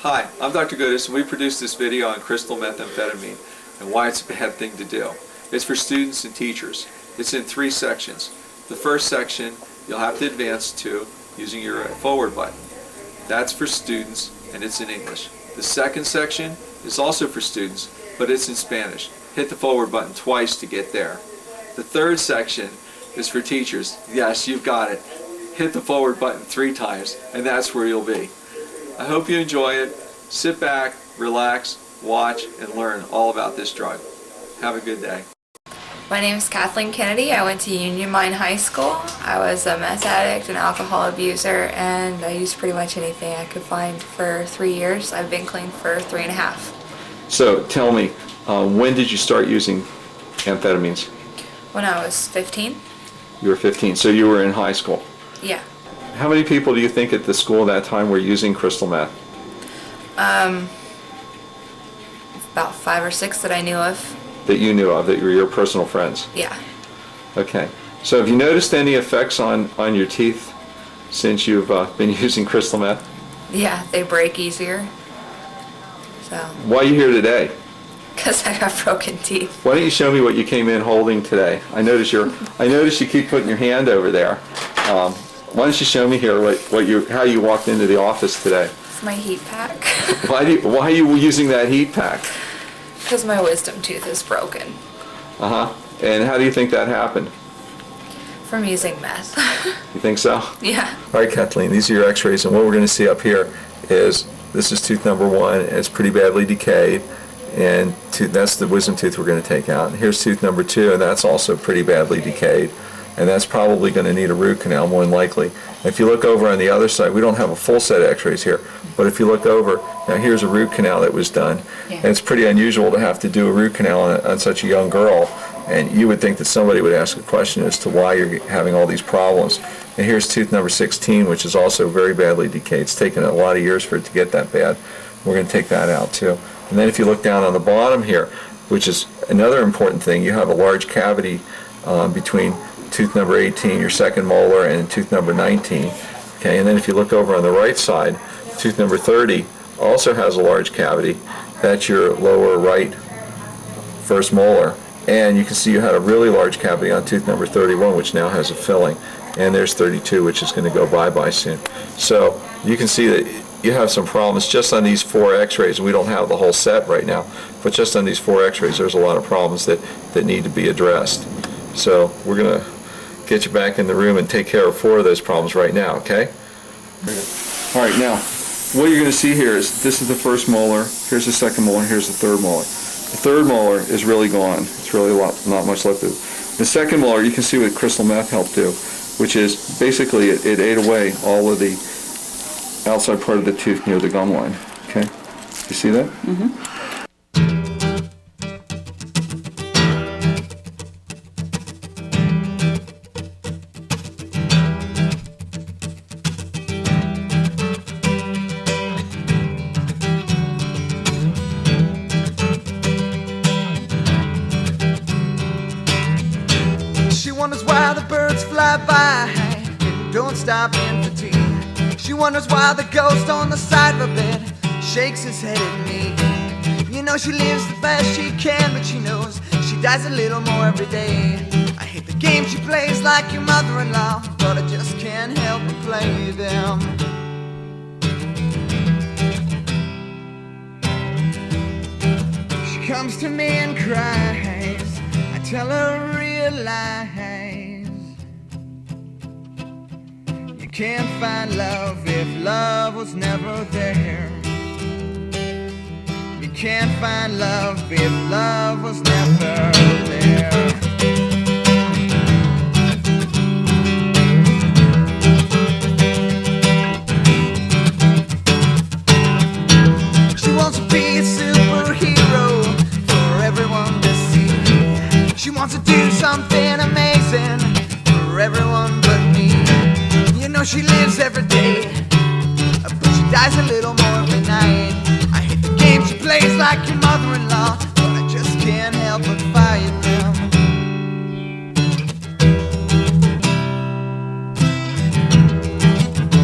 Hi, I'm Dr. Goodis, and we produced this video on crystal methamphetamine and why it's a bad thing to do. It's for students and teachers. It's in 3 sections. The first section you'll have to advance to using your forward button. That's for students and it's in English. The second section is also for students, but it's in Spanish. Hit the forward button twice to get there. The third section is for teachers. Yes, you've got it. Hit the forward button 3 times and that's where you'll be. I hope you enjoy it. Sit back, relax, watch, and learn all about this drug. Have a good day. My name is Kathleen Kennedy. I went to Union Mine High School. I was a meth addict and alcohol abuser, and I used pretty much anything I could find for 3 years. I've been clean for 3.5. So tell me, when did you start using amphetamines? When I was 15. You were 15, so you were in high school. Yeah. How many people do you think at the school at that time were using crystal meth? About 5 or 6 that I knew of. That you knew of, that were your personal friends? Yeah. Okay. So have you noticed any effects on your teeth since you've been using crystal meth? Yeah, they break easier. So. Why are you here today? Because I got broken teeth. Why don't you show me what you came in holding today? I notice you keep putting your hand over there. Why don't you show me here how you walked into the office today? It's my heat pack. Why are you using that heat pack? Because my wisdom tooth is broken. Uh-huh. And how do you think that happened? From using meth. You think so? Yeah. All right, Kathleen, these are your x-rays, and what we're going to see up here is, this is tooth number 1, and it's pretty badly decayed, and that's the wisdom tooth we're going to take out. And here's tooth number 2, and that's also pretty badly decayed, and that's probably going to need a root canal more than likely. And if you look over on the other side, we don't have a full set of x-rays here, but if you look over, now here's a root canal that was done. Yeah. And it's pretty unusual to have to do a root canal on such a young girl, and you would think that somebody would ask a question as to why you're having all these problems. And here's tooth number 16, which is also very badly decayed. It's taken a lot of years for it to get that bad. We're going to take that out too. And then if you look down on the bottom here, which is another important thing, you have a large cavity between tooth number 18, your second molar, and tooth number 19. Okay, and then if you look over on the right side, tooth number 30 also has a large cavity. That's your lower right first molar. And you can see you had a really large cavity on tooth number 31, which now has a filling. And there's 32, which is going to go bye-bye soon. So you can see that you have some problems just on these 4 x-rays. We don't have the whole set right now, but just on these 4 x-rays, there's a lot of problems that need to be addressed. So we're going to get you back in the room and take care of 4 of those problems right now, okay? All right, now, what you're going to see here is this is the first molar, here's the second molar, here's the third molar. The third molar is really gone. It's really not much left of it. The second molar, you can see what crystal meth helped do, which is basically it ate away all of the outside part of the tooth near the gum line. Okay? You see that? Mm-hmm. She wonders why the birds fly by and don't stop in for tea. She wonders why the ghost on the side of her bed shakes his head at me. You know she lives the best she can, but she knows she dies a little more every day. I hate the game she plays like your mother-in-law, but I just can't help but play them. She comes to me and cries. I tell her real lies. You can't find love if love was never there. You can't find love if love was never there. She wants to be a superhero for everyone to see. She wants to do something amazing for everyone but me. You know she lives every day, but she dies a little more every night. I hate the game she plays like your mother-in-law, but I just can't help but fight them.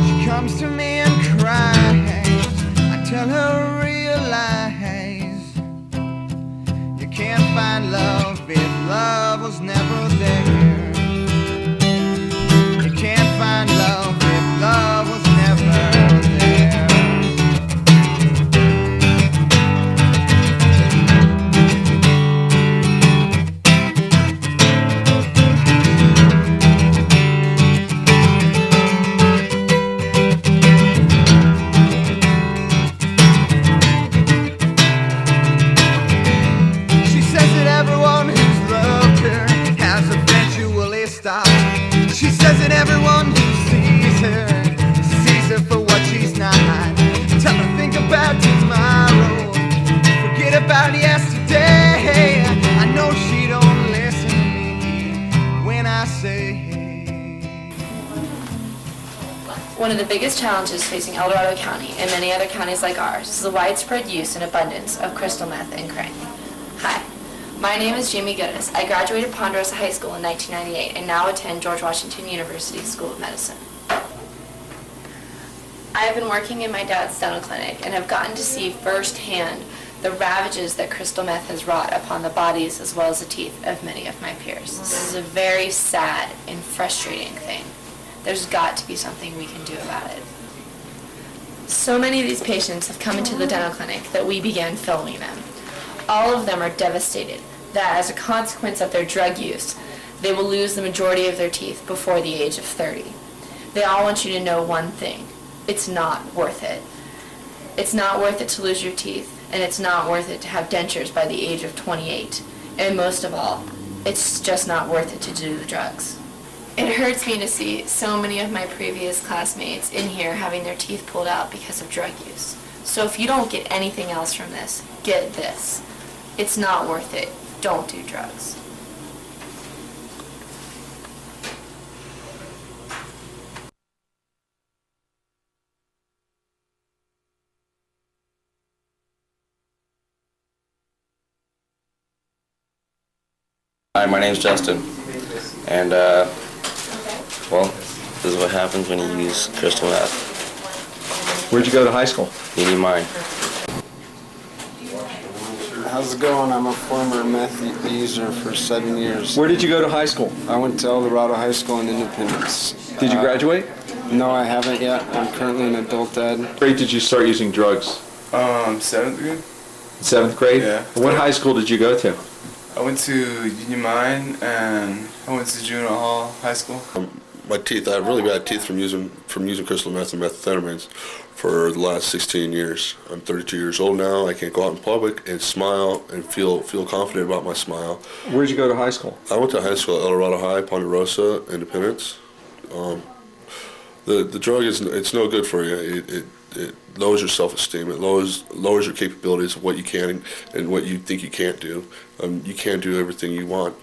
She comes to me and cries. I tell tell her realize you can't find love if love was never there. You can't find love if love was never there. She says that everyone who sees her for what she's not. Tell her think about tomorrow, forget about yesterday. I know she don't listen to me when I say. One of the biggest challenges facing El Dorado County and many other counties like ours is the widespread use and abundance of crystal meth and crack. Hi. My name is Jamie Goodis. I graduated Ponderosa High School in 1998 and now attend George Washington University School of Medicine. I have been working in my dad's dental clinic and have gotten to see firsthand the ravages that crystal meth has wrought upon the bodies as well as the teeth of many of my peers. This is a very sad and frustrating thing. There's got to be something we can do about it. So many of these patients have come into the dental clinic that we began filming them. All of them are devastated that as a consequence of their drug use, they will lose the majority of their teeth before the age of 30. They all want you to know one thing. It's not worth it. It's not worth it to lose your teeth, and it's not worth it to have dentures by the age of 28. And most of all, it's just not worth it to do the drugs. It hurts me to see so many of my previous classmates in here having their teeth pulled out because of drug use. So if you don't get anything else from this, get this. It's not worth it. Don't do drugs. Hi, my name's Justin, and well, this is what happens when you use crystal meth. Where'd you go to high school? You need mine. How's it going? I'm a former meth user for 7 years. Where did you go to high school? I went to El Dorado High School in Independence. Did you graduate? No, I haven't yet. I'm currently an adult ed. What grade did you start using drugs? 7th grade. 7th grade? Yeah. What high school did you go to? I went to Union Mine and I went to Juvenile Hall High School. My teeth, I have really bad teeth from using crystal meth and methamphetamines for the last 16 years. I'm 32 years old now. I can't go out in public and smile and feel confident about my smile. Where'd you go to high school? I went to high school at El Dorado High, Ponderosa, Independence. The drug it's no good for you. It lowers your self-esteem. It lowers your capabilities of what you can and what you think you can't do. You can't do everything you want.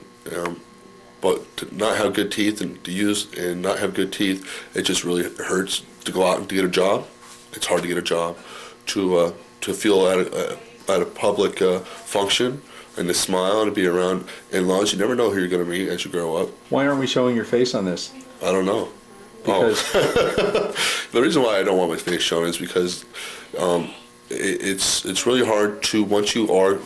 But to not have good teeth and to use and not have good teeth, it just really hurts to go out and to get a job. It's hard to get a job. To feel at a public function and to smile and to be around in-laws. You never know who you're going to meet as you grow up. Why aren't we showing your face on this? I don't know. Because the reason why I don't want my face shown is because it's really hard to, once you are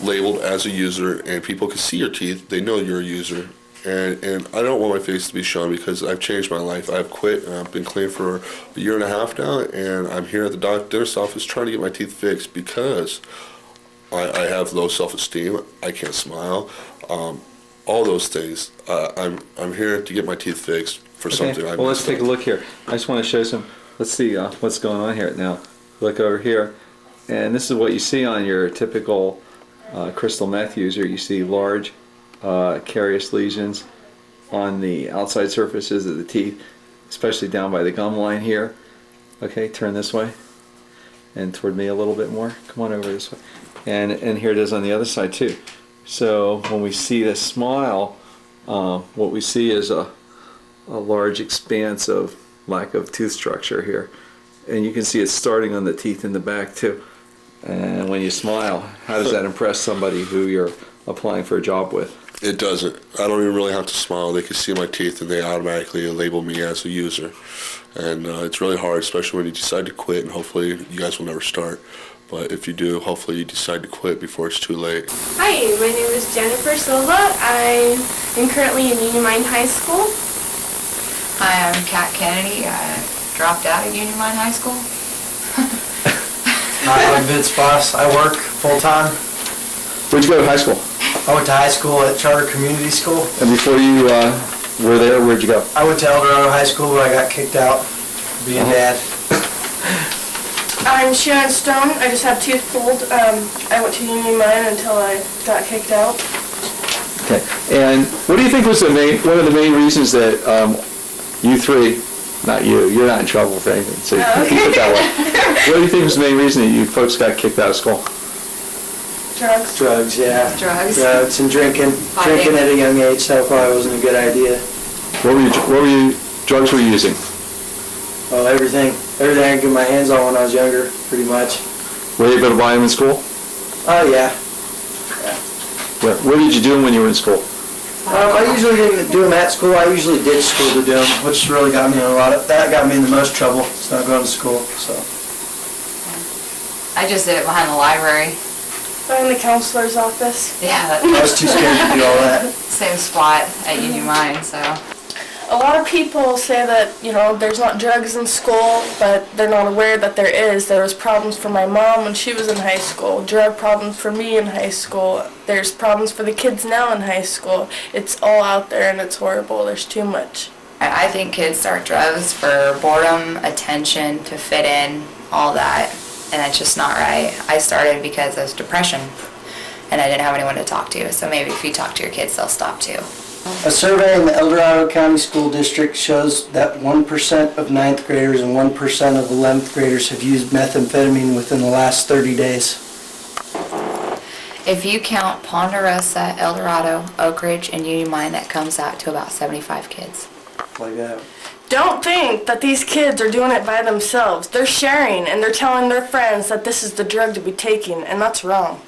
labeled as a user and people can see your teeth, they know you're a user. And I don't want my face to be shown because I've changed my life. I've quit and I've been clean for a year and a half now, and I'm here at the dentist office trying to get my teeth fixed because I have low self-esteem. I can't smile. All those things. I'm here to get my teeth fixed for something. Well, let's take a look here. I just want to show some. Let's see what's going on here now. Look over here, and this is what you see on your typical crystal meth user. You see large carious lesions on the outside surfaces of the teeth, especially down by the gum line here. Okay, turn this way and toward me a little bit more. Come on over this way. And here it is on the other side too. So when we see this smile, what we see is a large expanse of lack of tooth structure here. And you can see it starting on the teeth in the back too. And when you smile, how does that impress somebody who you're applying for a job with? It doesn't. I don't even really have to smile. They can see my teeth and they automatically label me as a user. And it's really hard, especially when you decide to quit, and hopefully you guys will never start. But if you do, hopefully you decide to quit before it's too late. Hi, my name is Jennifer Silva. I am currently in Union Mine High School. Hi, I'm Kat Kennedy. I dropped out of Union Mine High School. Hi, I'm Vince Boss. I work full-time. Where'd you go to high school? I went to high school at Charter Community School. And before you were there, where'd you go? I went to El Dorado High School, but I got kicked out being dad. I'm Sharon Stone. I just have tooth pulled. I went to Union Mine until I got kicked out. Okay. And what do you think was one of the main reasons that you three, not you, you're not in trouble for anything, so keep it that way. What do you think was the main reason that you folks got kicked out of school? Drugs. Drugs, yeah. Drugs. Drugs and drinking. Drinking at a young age, that probably wasn't a good idea. What drugs were you using? Well, everything I could get my hands on when I was younger, pretty much. Were you able to buy them in school? Oh, yeah. What did you do when you were in school? I usually didn't do them at school. I usually ditched school to do them, which really got me in that got me in the most trouble. It's not going to school, so. I just did it behind the library. I'm in the counselor's office. Yeah, I was too scared to do all that. same spot at Union Mine, so. A lot of people say that, there's not drugs in school, but they're not aware that there is. There was problems for my mom when she was in high school, drug problems for me in high school. There's problems for the kids now in high school. It's all out there and it's horrible. There's too much. I think kids start drugs for boredom, attention, to fit in, all that, and that's just not right. I started because of depression, and I didn't have anyone to talk to, so maybe if you talk to your kids, they'll stop too. A survey in the El Dorado County School District shows that 1% of 9th graders and 1% of 11th graders have used methamphetamine within the last 30 days. If you count Ponderosa, El Dorado, Oak Ridge, and Union Mine, that comes out to about 75 kids. Like that. Don't think that these kids are doing it by themselves. They're sharing and they're telling their friends that this is the drug to be taking, and that's wrong.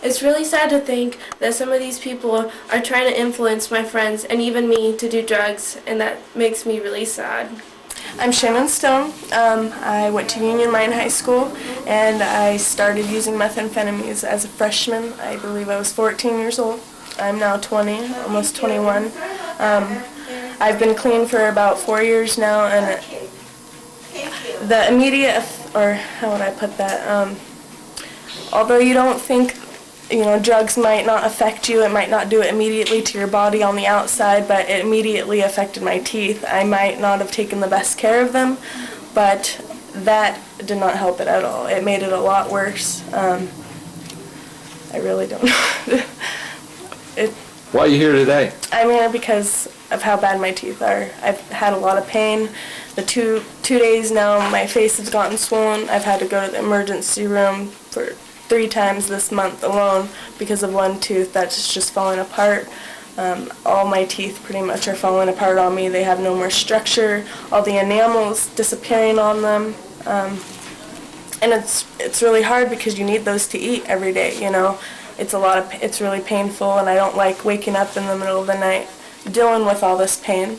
It's really sad to think that some of these people are trying to influence my friends and even me to do drugs, and that makes me really sad. I'm Shannon Stone. I went to Union Mine High School, and I started using methamphetamines as a freshman. I believe I was 14 years old. I'm now 20, almost 21. I've been clean for about 4 years now, and the immediate, or how would I put that, although you don't think drugs might not affect you, it might not do it immediately to your body on the outside, but it immediately affected my teeth. I might not have taken the best care of them, but that did not help it at all. It made it a lot worse. I really don't know. Why are you here today? I'm here because of how bad my teeth are. I've had a lot of pain. The two days now, my face has gotten swollen. I've had to go to the emergency room for 3 times this month alone because of one tooth that's just falling apart. All my teeth pretty much are falling apart on me. They have no more structure. All the enamel's disappearing on them. And it's really hard because you need those to eat every day, It's really painful, and I don't like waking up in the middle of the night dealing with all this pain.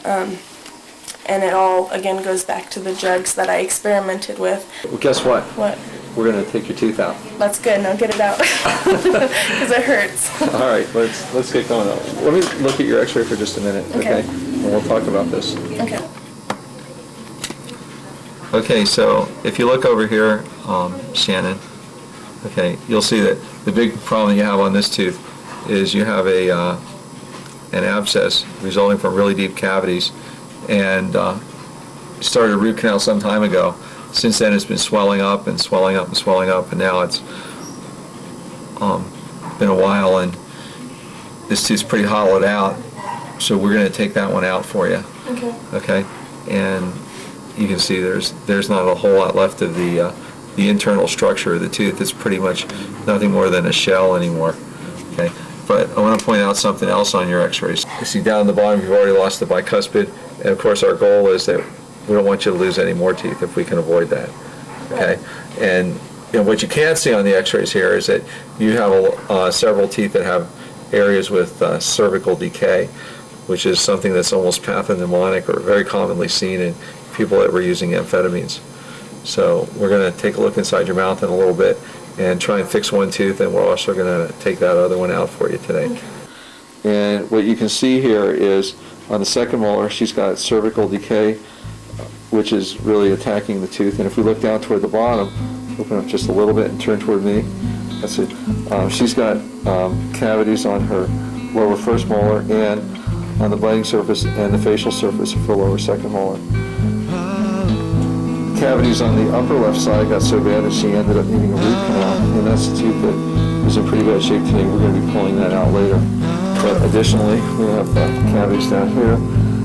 And it all, again, goes back to the drugs that I experimented with. Well, guess what? What? We're going to take your tooth out. That's good. Now get it out. Because it hurts. All right, let's get going. Let me look at your x-ray for just a minute, okay? And we'll talk about this. Okay. Okay, so if you look over here, Shannon, okay, you'll see that the big problem you have on this tooth is you have an abscess resulting from really deep cavities, and started a root canal some time ago. Since then, it's been swelling up and swelling up and swelling up, and now it's been a while, and this tooth's pretty hollowed out, so we're going to take that one out for you. Okay. Okay, and you can see there's not a whole lot left of the internal structure of the tooth. It's pretty much nothing more than a shell anymore. Okay, but I want to point out something else on your x-rays. You see down the bottom, you've already lost the bicuspid, and of course our goal is that we don't want you to lose any more teeth if we can avoid that. Okay, and what you can't see on the x-rays here is that you have several teeth that have areas with cervical decay, which is something that's almost pathognomonic or very commonly seen in people that were using amphetamines. So we're going to take a look inside your mouth in a little bit and try and fix one tooth, and we're also going to take that other one out for you today. And what you can see here is on the second molar, she's got cervical decay, which is really attacking the tooth. And if we look down toward the bottom, open up just a little bit and turn toward me. That's it. She's got cavities on her lower first molar and on the biting surface and the facial surface of her lower second molar. Cavities on the upper left side got so bad that she ended up needing a root canal, and that's the tooth that is in pretty bad shape today. We're going to be pulling that out later. But additionally, we have cavities down here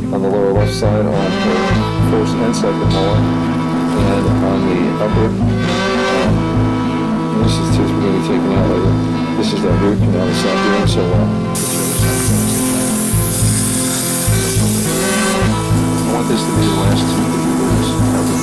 on the lower left side on her first and second molar, and on the upper, this is the tooth we're going to be taking out later. This is that root canal that's not doing so well. I want this to be the last tooth that you lose ever.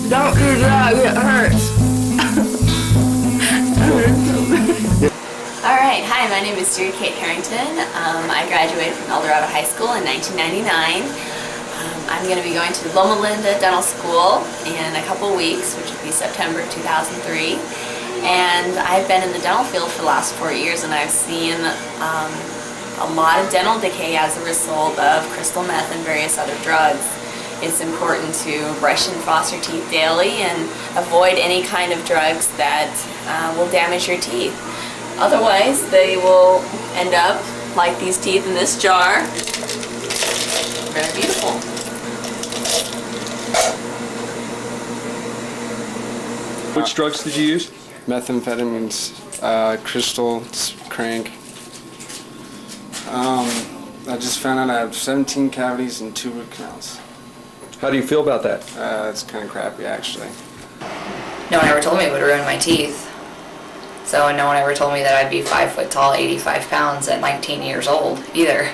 Don't do drugs, it hurts. Alright, hi, my name is Jerry Kate Harrington. I graduated from El Dorado High School in 1999. I'm going to be going to Loma Linda Dental School in a couple weeks, which will be September 2003. And I've been in the dental field for the last 4 years, and I've seen a lot of dental decay as a result of crystal meth and various other drugs. It's important to brush and floss your teeth daily and avoid any kind of drugs that will damage your teeth. Otherwise, they will end up like these teeth in this jar. Very beautiful. Which drugs did you use? Methamphetamines, crystal, crank. I just found out I have 17 cavities and 2 root canals. How do you feel about that? It's kind of crappy, actually. No one ever told me it would ruin my teeth. So no one ever told me that I'd be 5 foot tall, 85 pounds at 19 years old either.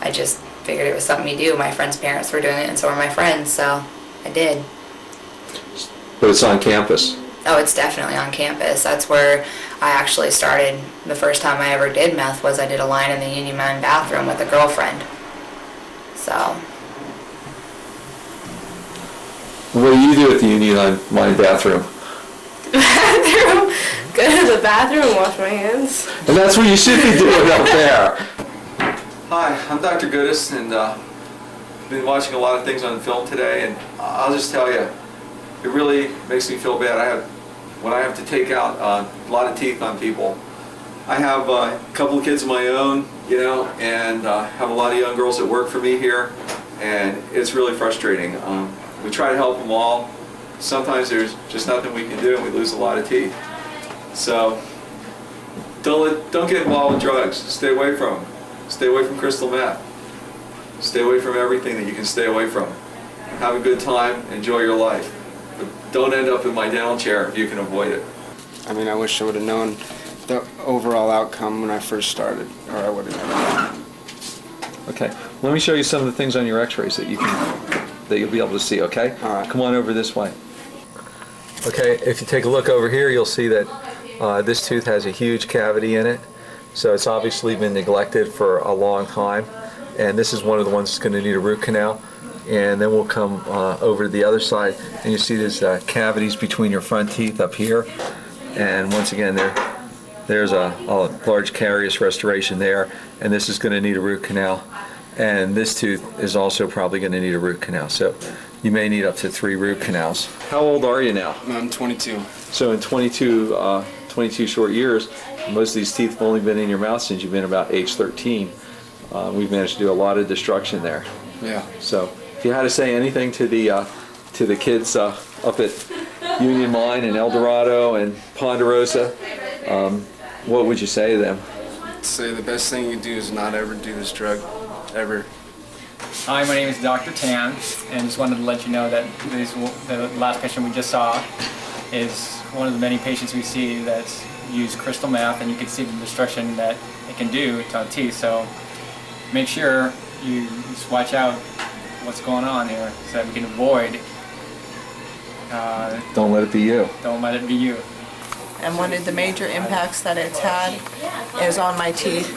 I just figured it was something you do. My friends' parents were doing it and so were my friends, so I did. But it's on campus. Oh, it's definitely on campus. That's where I actually started. The first time I ever did meth was I did a line in the Union Mine bathroom with a girlfriend. So. What do you do at the Union Mine bathroom? Bathroom? Go to the bathroom and wash my hands. And that's what you should be doing up there. Hi, I'm Dr. Goodis, and I've been watching a lot of things on film today, and I'll just tell you, it really makes me feel bad. When I have to take out a lot of teeth on people. I have a couple of kids of my own, you know, and have a lot of young girls that work for me here, and it's really frustrating. We try to help them all. Sometimes there's just nothing we can do, and we lose a lot of teeth. So don't get involved with drugs. Stay away from them. Stay away from crystal meth. Stay away from everything that you can stay away from. Have a good time. Enjoy your life. But don't end up in my dental chair if you can avoid it. I mean, I wish I would have known the overall outcome when I first started, or I would have never known. Okay, let me show you some of the things on your x-rays that you'll be able to see, okay? All right. Come on over this way. Okay, if you take a look over here, you'll see that this tooth has a huge cavity in it. So it's obviously been neglected for a long time. And this is one of the ones that's going to need a root canal. And then we'll come over to the other side, and you see there's cavities between your front teeth up here. And once again, there's a large carious restoration there. And this is going to need a root canal. And this tooth is also probably going to need a root canal. So you may need up to 3 root canals. How old are you now? I'm 22. So in 22 short years, most of these teeth have only been in your mouth since you've been about age 13. We've managed to do a lot of destruction there. Yeah. So if you had to say anything to the kids up at Union Mine and El Dorado and Ponderosa, what would you say to them? Say the best thing you do is not ever do this drug, ever. Hi, my name is Dr. Tan, and just wanted to let you know that the last patient we just saw is one of the many patients we see that's used crystal meth, and you can see the destruction that it can do to our teeth. So make sure you just watch out what's going on here so that we can avoid. Don't let it be you. Don't let it be you. And one of the major impacts that it's had is on my teeth.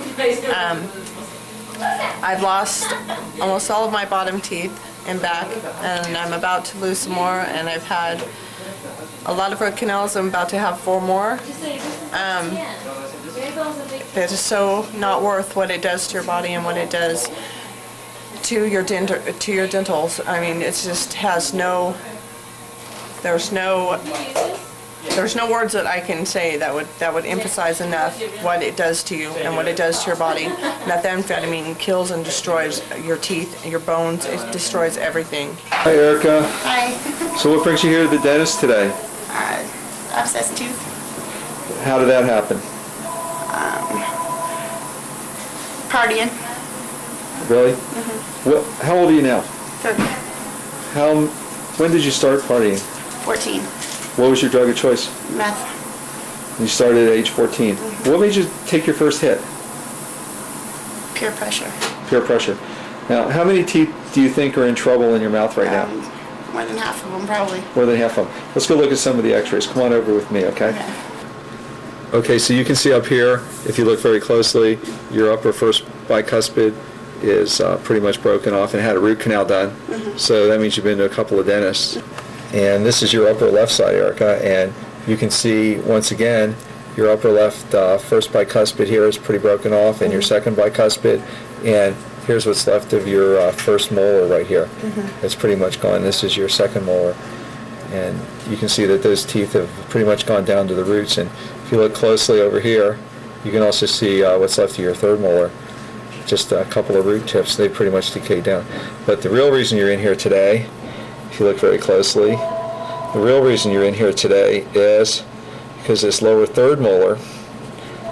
I've lost almost all of my bottom teeth and back, and I'm about to lose some more, and I've had a lot of root canals. I'm about to have 4 more. It is so not worth what it does to your body and what it does to your dentals. I mean, it just has no. There's no words that I can say that would emphasize enough what it does to you and what it does to your body. Methamphetamine kills and destroys your teeth, your bones. It destroys everything. Hi, Erica. Hi. So what brings you here to the dentist today? Abscess tooth. How did that happen? Partying. Really? Mm-hmm. How old are you now? 30. When did you start partying? 14. What was your drug of choice? Meth. You started at age 14. What made you take your first hit? Peer pressure. Peer pressure. Now, how many teeth do you think are in trouble in your mouth right now? More than half of them, probably. More than half of them. Let's go look at some of the x-rays. Come on over with me, okay? Okay, so you can see up here, if you look very closely, your upper first bicuspid is pretty much broken off and had a root canal done. So that means you've been to a couple of dentists. And this is your upper left side, Erica, and you can see, once again, your upper left first bicuspid here is pretty broken off, and your second bicuspid, and here's what's left of your first molar right here. It's pretty much gone. This is your second molar. And you can see that those teeth have pretty much gone down to the roots, and if you look closely over here, you can also see what's left of your third molar. Just a couple of root tips, they pretty much decayed down. But the real reason you're in here today, if you look very closely, the real reason you're in here today is because this lower third molar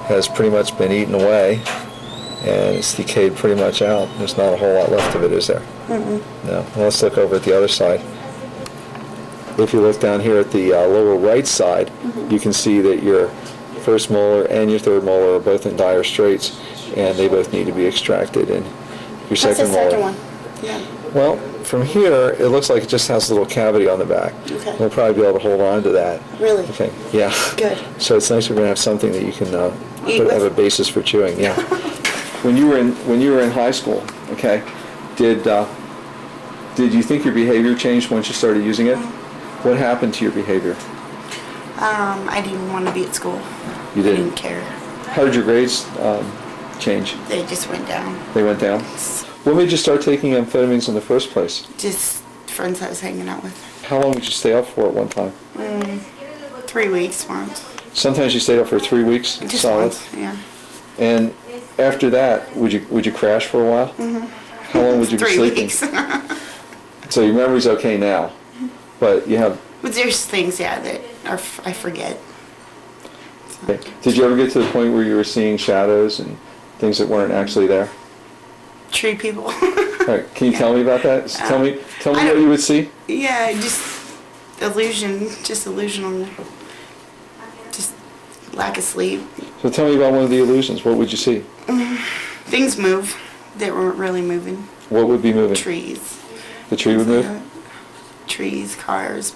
has pretty much been eaten away, and it's decayed pretty much out. There's not a whole lot left of it, is there? No. Well, let's look over at the other side. If you look down here at the lower right side, you can see that your first molar and your third molar are both in dire straits, and they both need to be extracted. And your second molar. One? Yeah. Well, from here, it looks like it just has a little cavity on the back. Okay. We'll probably be able to hold on to that. Really? Okay. Yeah. Good. So it's nice we're going to have something that you can have a basis for chewing. Yeah. When you were in high school, okay, did you think your behavior changed once you started using it? What happened to your behavior? I didn't want to be at school. You didn't? I didn't care. How did your grades change? They just went down. They went down? What made you start taking amphetamines in the first place? Just friends I was hanging out with. How long would you stay up for at one time? 3 weeks once. Sometimes you stayed up for 3 weeks Just solid? once, yeah. And after that, would you crash for a while? How long would you be 3 sleeping? weeks. So your memory's okay now, but you have... But there's things, yeah, that I forget. Okay. Did you ever get to the point where you were seeing shadows and things that weren't actually there? Tree people. All right, can you tell me about that? Tell me what you would see. Yeah, just illusional. Just lack of sleep. So tell me about one of the illusions. What would you see? Things move that weren't really moving. What would be moving? Trees. The tree would move? Trees, cars.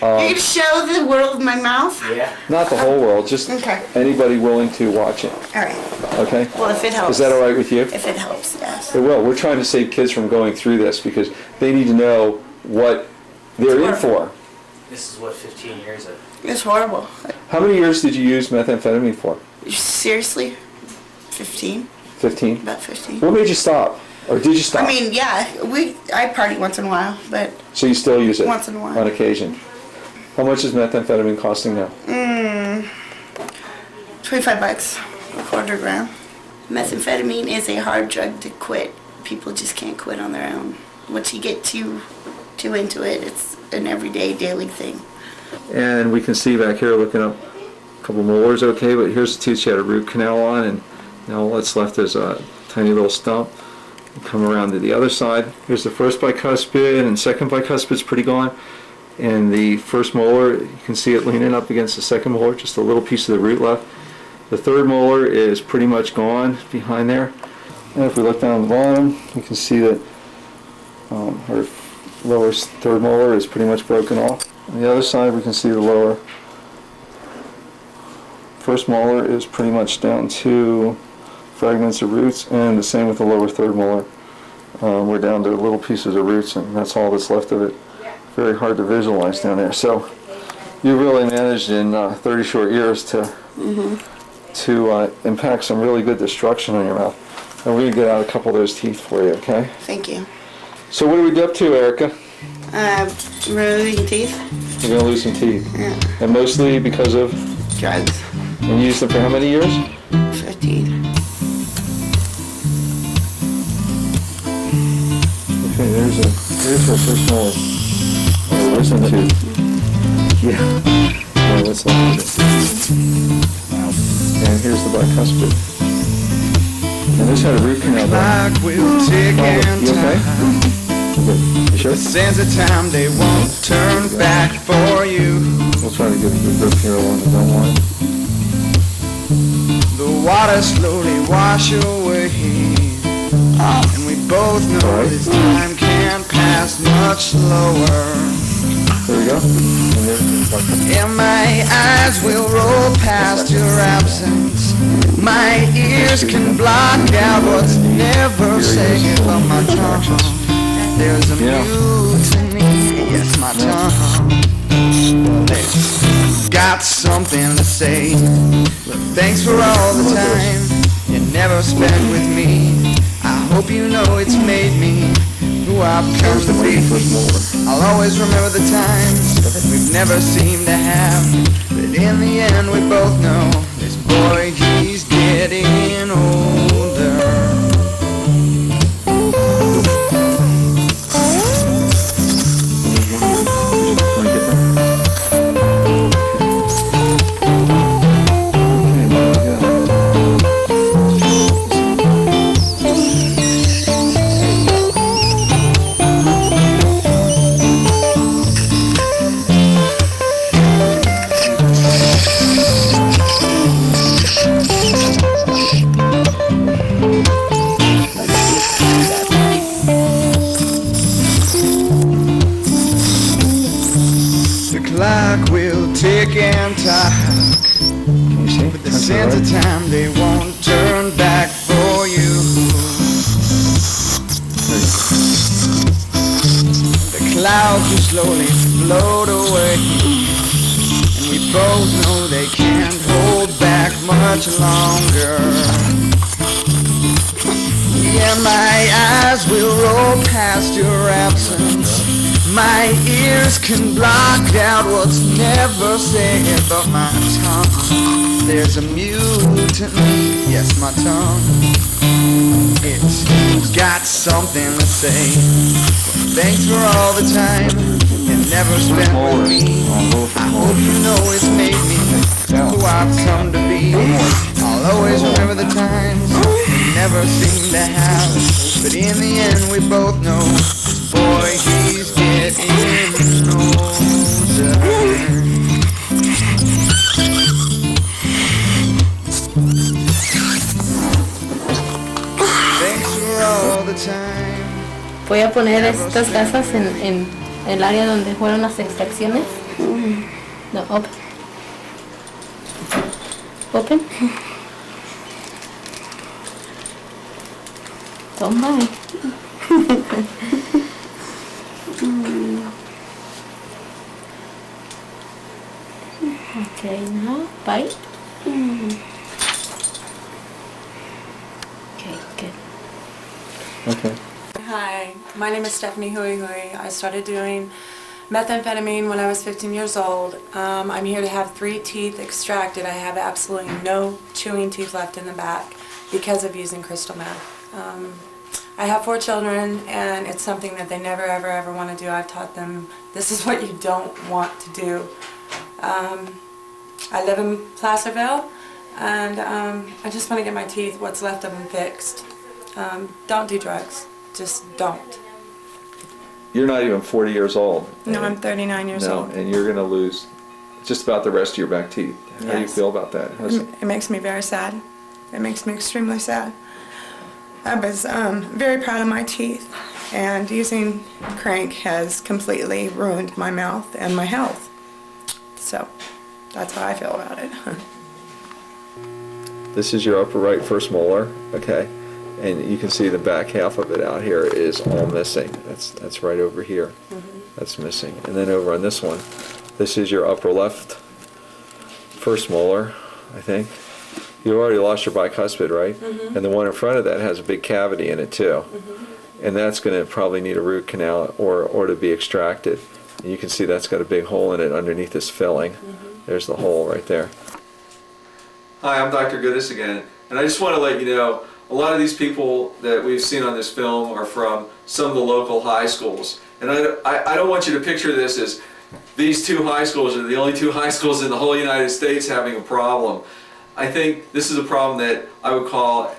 You're going to show the world my mouth? Yeah. Not the whole world, just anybody willing to watch it. All right. Okay? Well, if it helps. Is that all right with you? If it helps, yes. It will. We're trying to save kids from going through this because they need to know what they're in for. This is what 15 years of. It's horrible. How many years did you use methamphetamine for? Seriously? 15? 15? About 15. What made you stop? Or did you stop? I mean, yeah, I party once in a while, but So you still use it? once in a while. On occasion. How much is methamphetamine costing now? 25 bucks, a quarter gram. Methamphetamine is a hard drug to quit. People just can't quit on their own. Once you get too into it, it's an everyday, daily thing. And we can see back here looking up a couple molars, okay, but here's the tooth she had a root canal on, and now all that's left is a tiny little stump. We'll come around to the other side. Here's the first bicuspid, and second bicuspid's pretty gone. And the first molar, you can see it leaning up against the second molar, just a little piece of the root left. The third molar is pretty much gone behind there. And if we look down the bottom, you can see that her lower third molar is pretty much broken off. On the other side, we can see the lower first molar is pretty much down to fragments of roots, and the same with the lower third molar. We're down to little pieces of roots, and that's all that's left of it. Very hard to visualize down there. So you really managed in 30 short years to impact some really good destruction on your mouth. And we're going to get out a couple of those teeth for you, okay? Thank you. So what are we up to, Erica? Removing teeth. We're going to lose some teeth. Yeah. And mostly because of? Drugs. And you used them for how many years? 15. Okay, there's our first molar. Oh, where's the tooth? Yeah. Yeah, that's left of it. And here's the bicuspid. And this had a root canal done. We'll take You okay? Okay. You sure? Sense of time they won't turn back for you. We'll try to get a good grip here along the gum line. The water slowly wash away, and we both know this time can't pass much slower. There we go. And my eyes will roll past your absence. My ears can block out what's never said on my tongue. There's a mutiny, yes, my tongue. It's got something to say, but thanks for all the time you never spent with me. I hope you know it's made me who I've come to be. I'll always remember the times we've never seemed to have, but in the end we both know this boy, he's getting older. Tick and tock, but the sense of time they won't turn back for you. The clouds will slowly float away, and we both know they can't hold back much longer. Yeah, my eyes will roll past your absence. My ears can block out what's never said, but my tongue, there's a mutiny, yes, my tongue, it's got something to say. Thanks for all the time you never spent with me. I hope you know it's made me who I've come to be. I'll always remember the times we never seemed to have, but in the end we both know this boy, he's getting older. Thanks for all the time. Voy a poner estas gasas en el área donde fueron las extracciones. No, open. Open. Toma. Okay, now bite. Okay, good. Okay. My name is Stephanie Hui Hui. I started doing methamphetamine when I was 15 years old. I'm here to have 3 teeth extracted. I have absolutely no chewing teeth left in the back because of using crystal meth. I have 4 children, and it's something that they never ever ever want to do. I've taught them this is what you don't want to do. I live in Placerville, and I just want to get my teeth, what's left of them, fixed. Don't do drugs. Just don't. You're not even 40 years old. No, I'm 39 years old. And you're going to lose just about the rest of your back teeth. How do you feel about that? It makes me very sad. It makes me extremely sad. I was very proud of my teeth, and using crank has completely ruined my mouth and my health. So that's how I feel about it. This is your upper right first molar, okay? And you can see the back half of it out here is all missing. That's right over here. That's missing. And then over on this one, this is your upper left first molar, I think. You already lost your bicuspid, right? And the one in front of that has a big cavity in it too. And that's going to probably need a root canal or to be extracted. And you can see that's got a big hole in it underneath this filling. There's the hole right there. Hi, I'm Dr. Goodis again, and I just want to let you know, a lot of these people that we've seen on this film are from some of the local high schools. And I don't want you to picture this as these 2 high schools are the only 2 high schools in the whole United States having a problem. I think this is a problem that I would call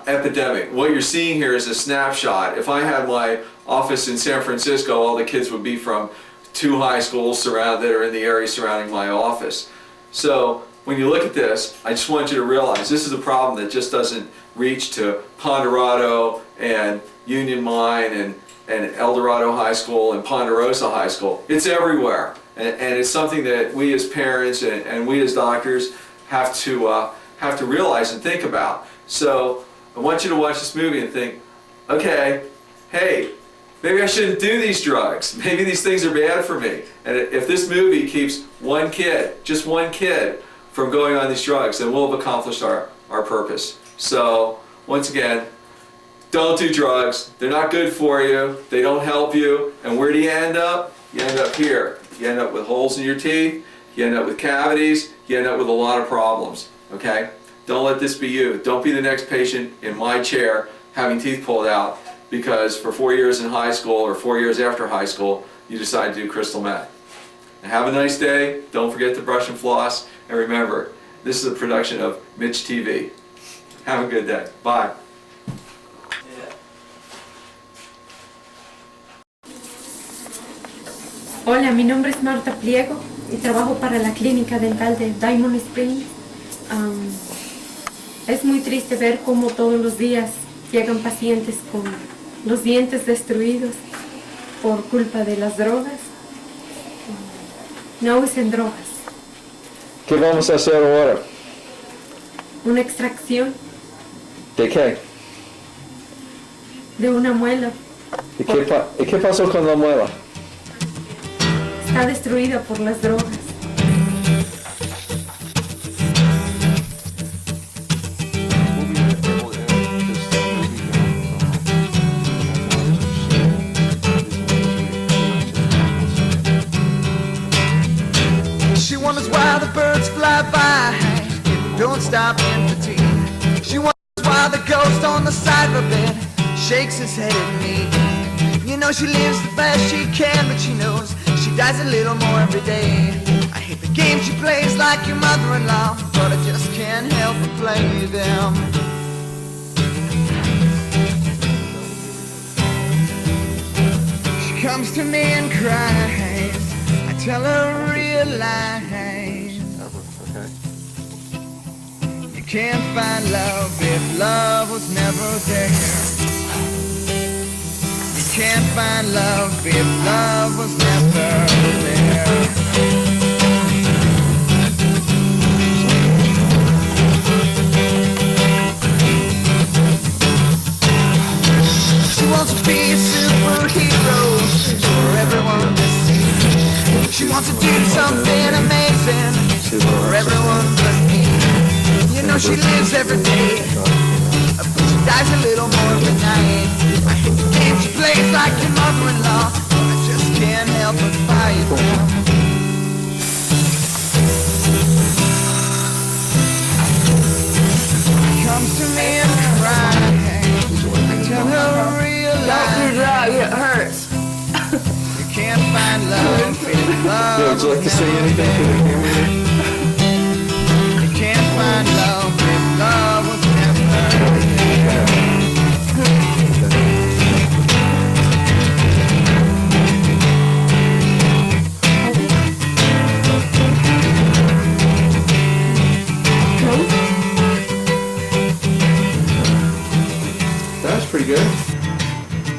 epidemic. What you're seeing here is a snapshot. If I had my office in San Francisco, all the kids would be from 2 high schools that are in the area surrounding my office. So when you look at this, I just want you to realize this is a problem that just doesn't reach to Ponderosa and Union Mine and El Dorado High School and Ponderosa High School. It's everywhere. And it's something that we as parents and we as doctors have to realize and think about. So I want you to watch this movie and think, okay, hey, maybe I shouldn't do these drugs. Maybe these things are bad for me. And if this movie keeps one kid, just one kid, from going on these drugs, then we'll have accomplished our purpose. So once again, don't do drugs. They're not good for you. They don't help you. And where do you end up? You end up here. You end up with holes in your teeth. You end up with cavities. You end up with a lot of problems. Okay? Don't let this be you. Don't be the next patient in my chair having teeth pulled out because for 4 years in high school or 4 years after high school, you decide to do crystal meth. Now, have a nice day. Don't forget to brush and floss. And remember, this is a production of Mitch TV. Have a good day. Bye. Hola, mi nombre es Marta Pliego y trabajo para la clínica dental de Diamond Springs. Es muy triste ver cómo todos los días llegan pacientes con los dientes destruidos por culpa de las drogas. No usen drogas. ¿Qué vamos a hacer ahora? Una extracción ¿De qué? de una muela. ¿Y qué pasó con la muela? Está destruida por las drogas. She wonders why the birds fly by, don't stop in for tea. She wonders why the ghost on the side of her bed shakes his head at me. You know she lives the best she can, but she knows she dies a little more every day. I hate the games she plays like your mother-in-law, but I just can't help but play them. She comes to me and cries, I tell her real lies. You can't find love if love was never there. You can't find love if love was never there. She wants to be a superhero for everyone to see. She wants to do something amazing for everyone but me. You know she lives every day, but she dies a little more every night. I hate the game she plays like your help but fight. Comes to me and cries. I tell her real life. It hurts. You can't find love in love. Yeah, would you like to say anything to the camera? You can't find love if love was never there. That's pretty good.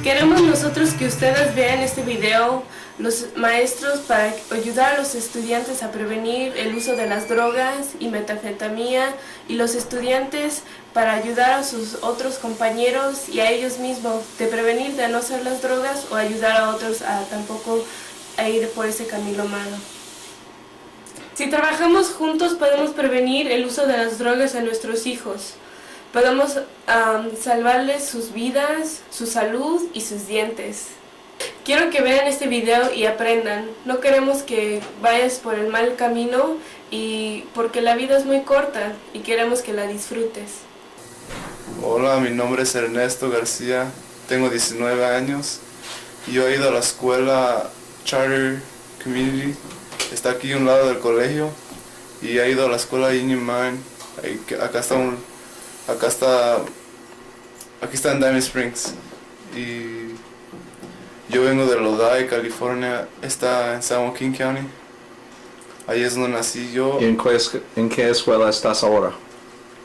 Queremos nosotros que ustedes vean este video, los maestros, para ayudar a los estudiantes a prevenir el uso de las drogas y metanfetamina, y los estudiantes para ayudar a sus otros compañeros y a ellos mismos de prevenir de no usar las drogas o ayudar a otros a tampoco a ir por ese camino malo. Si trabajamos juntos podemos prevenir el uso de las drogas a nuestros hijos. Podemos salvarles sus vidas, su salud y sus dientes. Quiero que vean este video y aprendan. No queremos que vayas por el mal camino y porque la vida es muy corta y queremos que la disfrutes. Hola, mi nombre es Ernesto García, tengo 19 años y yo he ido a la escuela Charter Community, está aquí a un lado del colegio, y he ido a la escuela Union Mine, aquí está en Diamond Springs, y yo vengo de Lodi, California, está en San Joaquin County, ahí es donde nací yo. ¿Y en qué escuela estás ahora?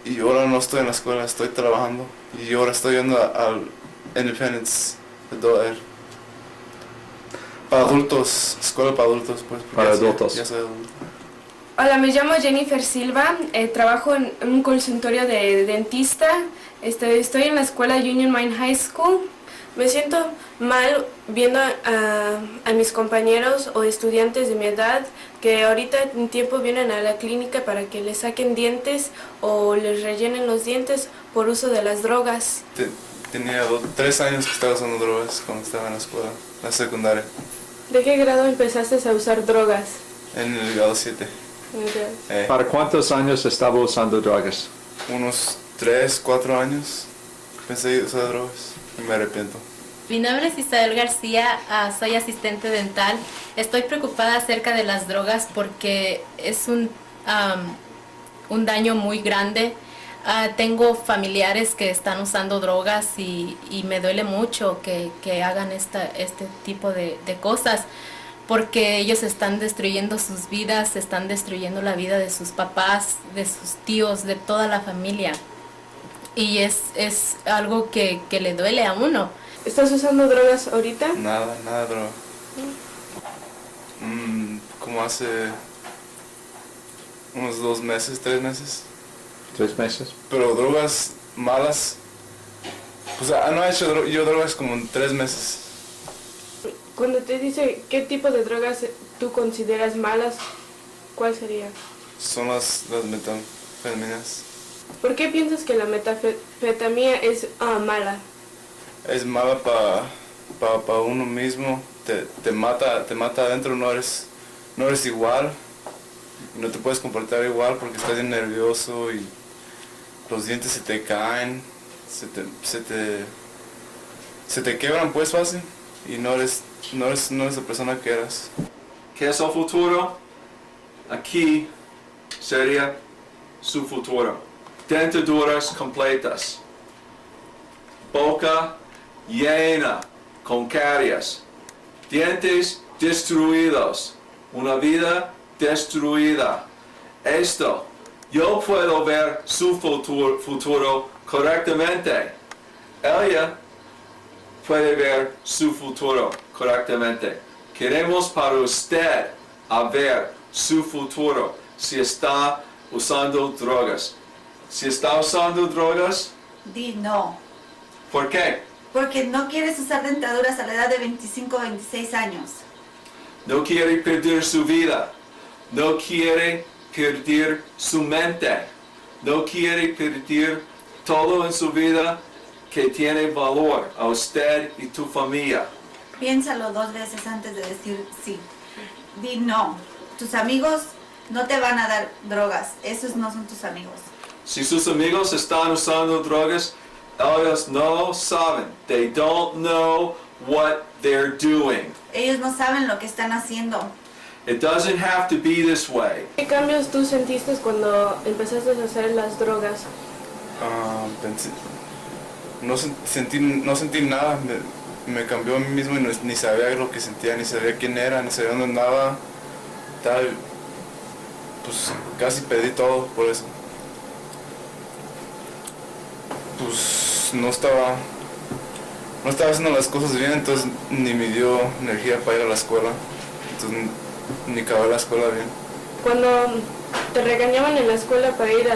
Y ahora no estoy en la escuela, estoy trabajando, y ahora estoy yendo al Independence, para adultos, escuela para adultos, pues. Para adultos. Ya soy adulto. Hola, me llamo Jennifer Silva, trabajo en un consultorio de dentista, estoy en la escuela Union Mine High School. Me siento mal viendo a mis compañeros o estudiantes de mi edad que ahorita en tiempo vienen a la clínica para que les saquen dientes o les rellenen los dientes por uso de las drogas. Tenía 3 años que estaba usando drogas cuando estaba en la escuela, la secundaria. ¿De qué grado empezaste a usar drogas? En el grado 7. ¿Para cuántos años estaba usando drogas? Unos 3, 4 años pensé usar drogas y me arrepiento. Mi nombre es Isabel García, soy asistente dental. Estoy preocupada acerca de las drogas porque es un daño muy grande. Tengo familiares que están usando drogas y me duele mucho que hagan este tipo de cosas, porque ellos están destruyendo sus vidas, están destruyendo la vida de sus papás, de sus tíos, de toda la familia. Y es algo que le duele a uno. ¿Estás usando drogas ahorita? Nada de droga. Como hace unos 2 meses, 3 meses. 3 meses. Pero drogas malas, pues no he hecho yo drogas como en 3 meses. Cuando te dice qué tipo de drogas tú consideras malas, ¿cuál sería? Son las metanfetaminas. ¿Por qué piensas que la metanfetamina es mala? Es mala para uno mismo, te mata adentro, no eres igual, no te puedes comportar igual porque estás bien nervioso y los dientes se te caen, se te quebran pues fácil y no eres la persona que eras. ¿Qué es el futuro? Aquí sería su futuro. Dentaduras completas. Boca llena con caries. Dientes destruidos. Una vida destruida. Esto, yo puedo ver su futuro correctamente. Ella puede ver su futuro correctamente. Queremos para usted a ver su futuro si está usando drogas. Si está usando drogas, Di no. ¿por qué? Porque no quieres usar dentaduras a la edad de 25 o 26 años. No quiere perder su vida. No quiere perder su mente. No quiere perder todo en su vida que tiene valor a usted y tu familia. Piénsalo 2 veces antes de decir sí. Di no. Tus amigos no te van a dar drogas. Esos no son tus amigos. Si sus amigos están usando drogas, ellos no saben. They don't know what they're doing. Ellos no saben lo que están haciendo. It doesn't have to be this way. ¿Qué cambios tú sentiste cuando empezaste a hacer las drogas? No sentí nada, me cambió a mí mismo y ni sabía lo que sentía, ni sabía quién era, ni sabía dónde andaba. Pues casi perdí todo por eso. Pues no estaba haciendo las cosas bien, entonces ni me dio energía para ir a la escuela, entonces ni acabé la escuela bien. Cuando te regañaban en la escuela para ir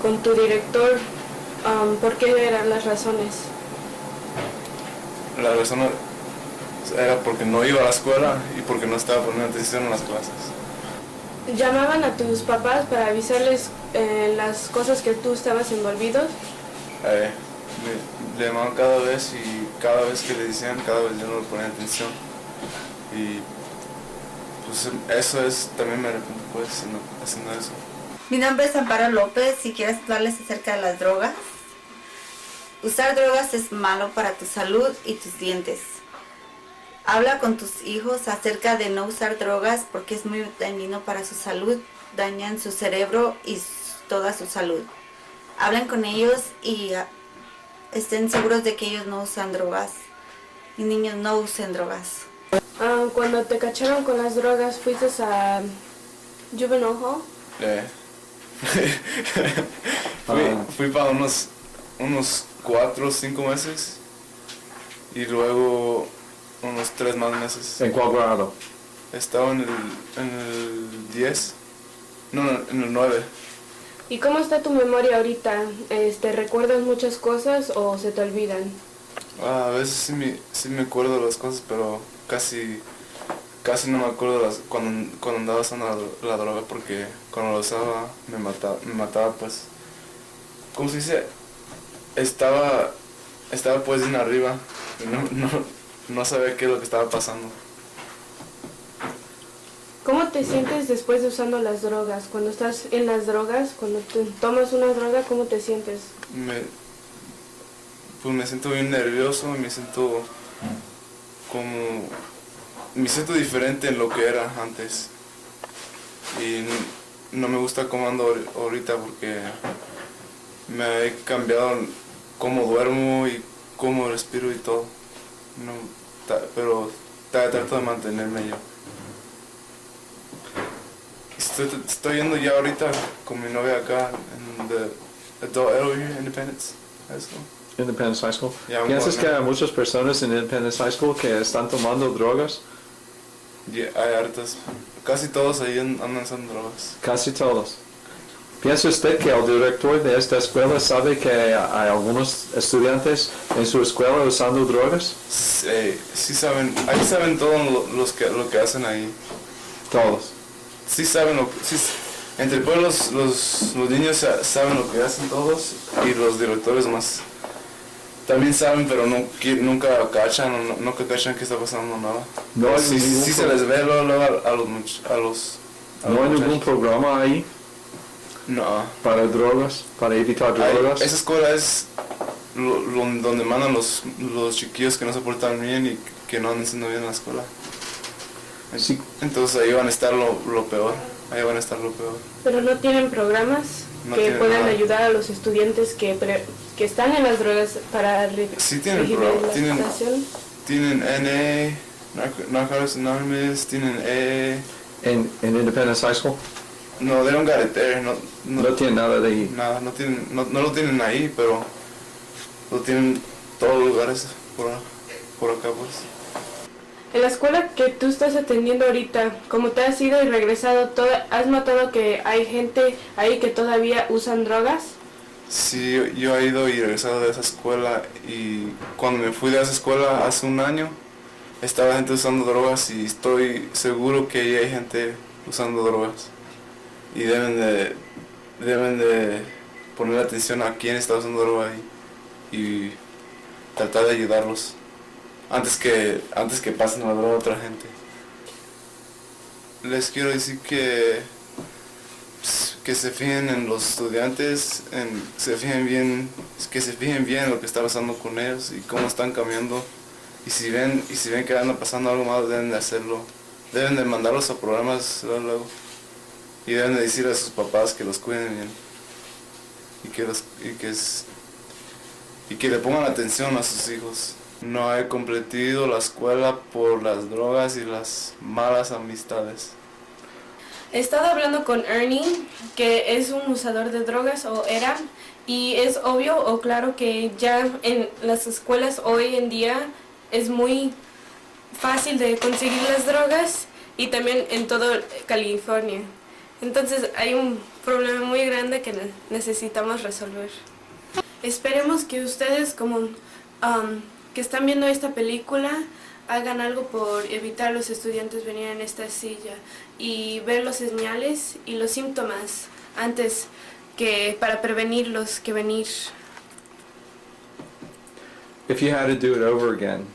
con tu director, ¿por qué eran las razones? La razón era porque no iba a la escuela y porque no estaba poniendo atención en las clases. ¿Llamaban a tus papás para avisarles las cosas que tú estabas envolvido? Le llamaban cada vez y cada vez que le decían, cada vez yo no le ponía atención. Y pues eso también me arrepiento pues haciendo eso. Mi nombre es Amparo López y quiero hablarles acerca de las drogas. Usar drogas es malo para tu salud y tus dientes. Habla con tus hijos acerca de no usar drogas porque es muy dañino para su salud, dañan su cerebro y toda su salud. Hablen con ellos y estén seguros de que ellos no usan drogas. Y niños, no usen drogas. Cuando te cacharon con las drogas, ¿fuiste a Juvenile Hall? Fui para unos 4 o 5 meses y luego unos 3 más meses. ¿En cuál grado? Estaba en el 10, no, en el 9. ¿Y cómo está tu memoria ahorita? ¿Recuerdas muchas cosas o se te olvidan? A veces sí me acuerdo de las cosas, pero casi no me acuerdo cuando andaba usando la droga, porque cuando lo usaba me mataba pues. ¿Cómo se dice? Estaba pues bien arriba, no sabía qué es lo que estaba pasando. ¿Cómo te sientes después de usando las drogas? Cuando estás en las drogas, cuando tomas una droga, ¿cómo te sientes? Pues me siento bien nervioso, me siento diferente en lo que era antes. Y no me gusta cómo ando ahorita porque me he cambiado cómo duermo y cómo respiro y todo. Pero trato de mantenerme yo. Estoy yendo ya ahorita con mi novia acá en the Adult Elderly Independence High School. Independence High School. Yeah, ¿Piensas que hay muchas personas en Independence High School que están tomando drogas? Hay hartas. Casi todos ahí andan usando drogas. Casi todos. ¿Piensa usted que el director de esta escuela sabe que hay algunos estudiantes en su escuela usando drogas? Sí saben. Ahí saben todos lo que hacen ahí. Todos. Sí saben entre pues los niños saben lo que hacen todos y los directores más también saben, pero nunca cachan que está pasando nada. No hay sí se les ve luego a los ¿No hay ningún programa ahí? No. ¿Para drogas? ¿Para evitar drogas? Esa escuela es donde mandan los chiquillos que no se portan bien y que no andan haciendo bien en la escuela. Sí. Entonces ahí van a estar lo peor. Ahí van a estar lo peor. ¿Pero no tienen programas que puedan ayudar a los estudiantes que están en las drogas para sí tienen NA, Narcotics Anonymous, tienen ¿En Independence High School? No, they don't got it there. No tienen nada de ahí. Nada, no lo tienen ahí, pero lo tienen en todos los lugares por acá pues. En la escuela que tú estás atendiendo ahorita, como te has ido y regresado, ¿has notado que hay gente ahí que todavía usan drogas? Sí, yo he ido y regresado de esa escuela y cuando me fui de esa escuela hace un año, estaba gente usando drogas y estoy seguro que ahí hay gente usando drogas. Y deben de poner atención a quién está usando droga ahí y tratar de ayudarlos. antes que pasen la droga a otra gente. Les quiero decir que se fijen en los estudiantes, que se fijen bien en lo que está pasando con ellos y cómo están cambiando. Y si ven que anda pasando algo malo, deben de hacerlo. Deben de mandarlos a programas luego. Y deben de decir a sus papás que los cuiden bien. Y que le pongan atención a sus hijos. No he completado la escuela por las drogas y las malas amistades. He estado hablando con Ernie, que es un usador de drogas, o era, y es obvio o claro que ya en las escuelas hoy en día es muy fácil de conseguir las drogas y también en todo California. Entonces hay un problema muy grande que necesitamos resolver. Esperemos que ustedes como que están viendo esta película hagan algo por evitar a los estudiantes venir en esta silla y ver los señales y los síntomas antes que para prevenirlos que venir. If you had to do it over again,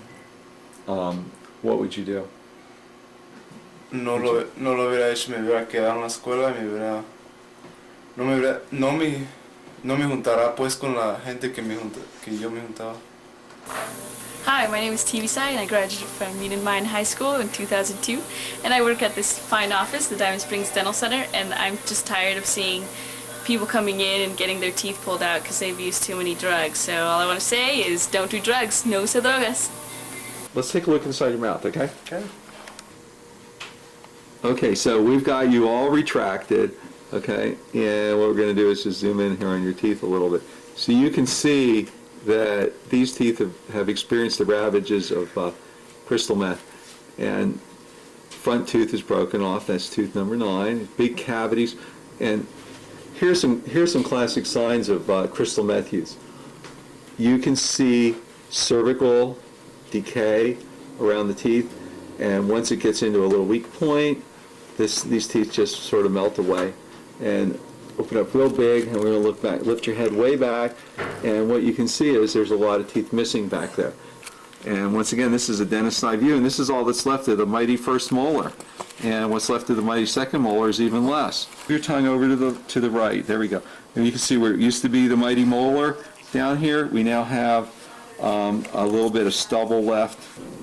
what would you do? No lo hubiera hecho, me hubiera quedado en la escuela y no me juntara pues con la gente que yo me juntaba. Hi, my name is TV Sai and I graduated from Union Mine High School in 2002 and I work at this fine office, the Diamond Springs Dental Center, and I'm just tired of seeing people coming in and getting their teeth pulled out because they've used too many drugs. So all I want to say is don't do drugs, no se drogas. Let's take a look inside your mouth, okay? Okay. Okay, so we've got you all retracted, okay? And what we're going to do is just zoom in here on your teeth a little bit. So you can see that these teeth have experienced the ravages of crystal meth. And front tooth is broken off, that's tooth number 9. Big cavities. And here's some classic signs of crystal meth use. You can see cervical decay around the teeth, and once it gets into a little weak point, these teeth just sort of melt away and open up real big, and we're going to look back, lift your head way back, and what you can see is there's a lot of teeth missing back there. And once again, this is a dentist's eye view, and this is all that's left of the mighty first molar. And what's left of the mighty second molar is even less. Your tongue over to the right. There we go. And you can see where it used to be the mighty molar down here. We now have a little bit of stubble left,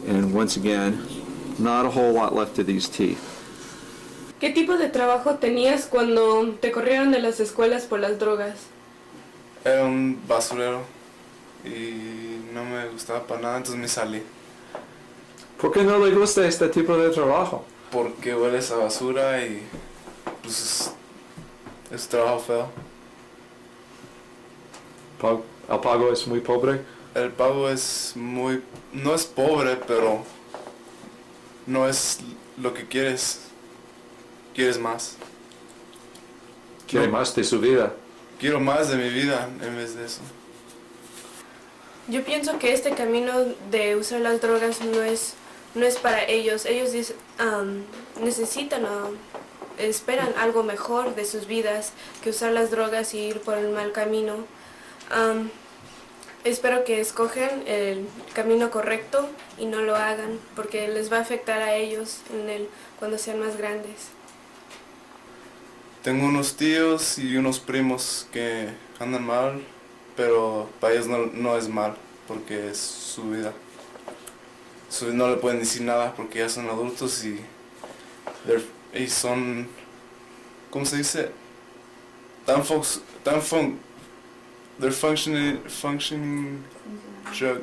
and once again, not a whole lot left of these teeth. ¿Qué tipo de trabajo tenías cuando te corrieron de las escuelas por las drogas? Era un basurero y no me gustaba para nada, entonces me salí. ¿Por qué no le gusta este tipo de trabajo? Porque huele esa basura y pues es trabajo feo. ¿El pago es muy pobre? El pago es no es pobre, pero no es lo que quieres. Quieres más. Quiere más de su vida. Quiero más de mi vida en vez de eso. Yo pienso que este camino de usar las drogas no es para ellos. Ellos necesitan o esperan algo mejor de sus vidas que usar las drogas y ir por el mal camino. Espero que escojan el camino correcto y no lo hagan, porque les va a afectar a ellos cuando sean más grandes. Tengo unos tíos y unos primos que andan mal, pero para ellos no es mal, porque es su vida. No le pueden decir nada porque ya son adultos y son, ¿cómo se dice? They're functioning drug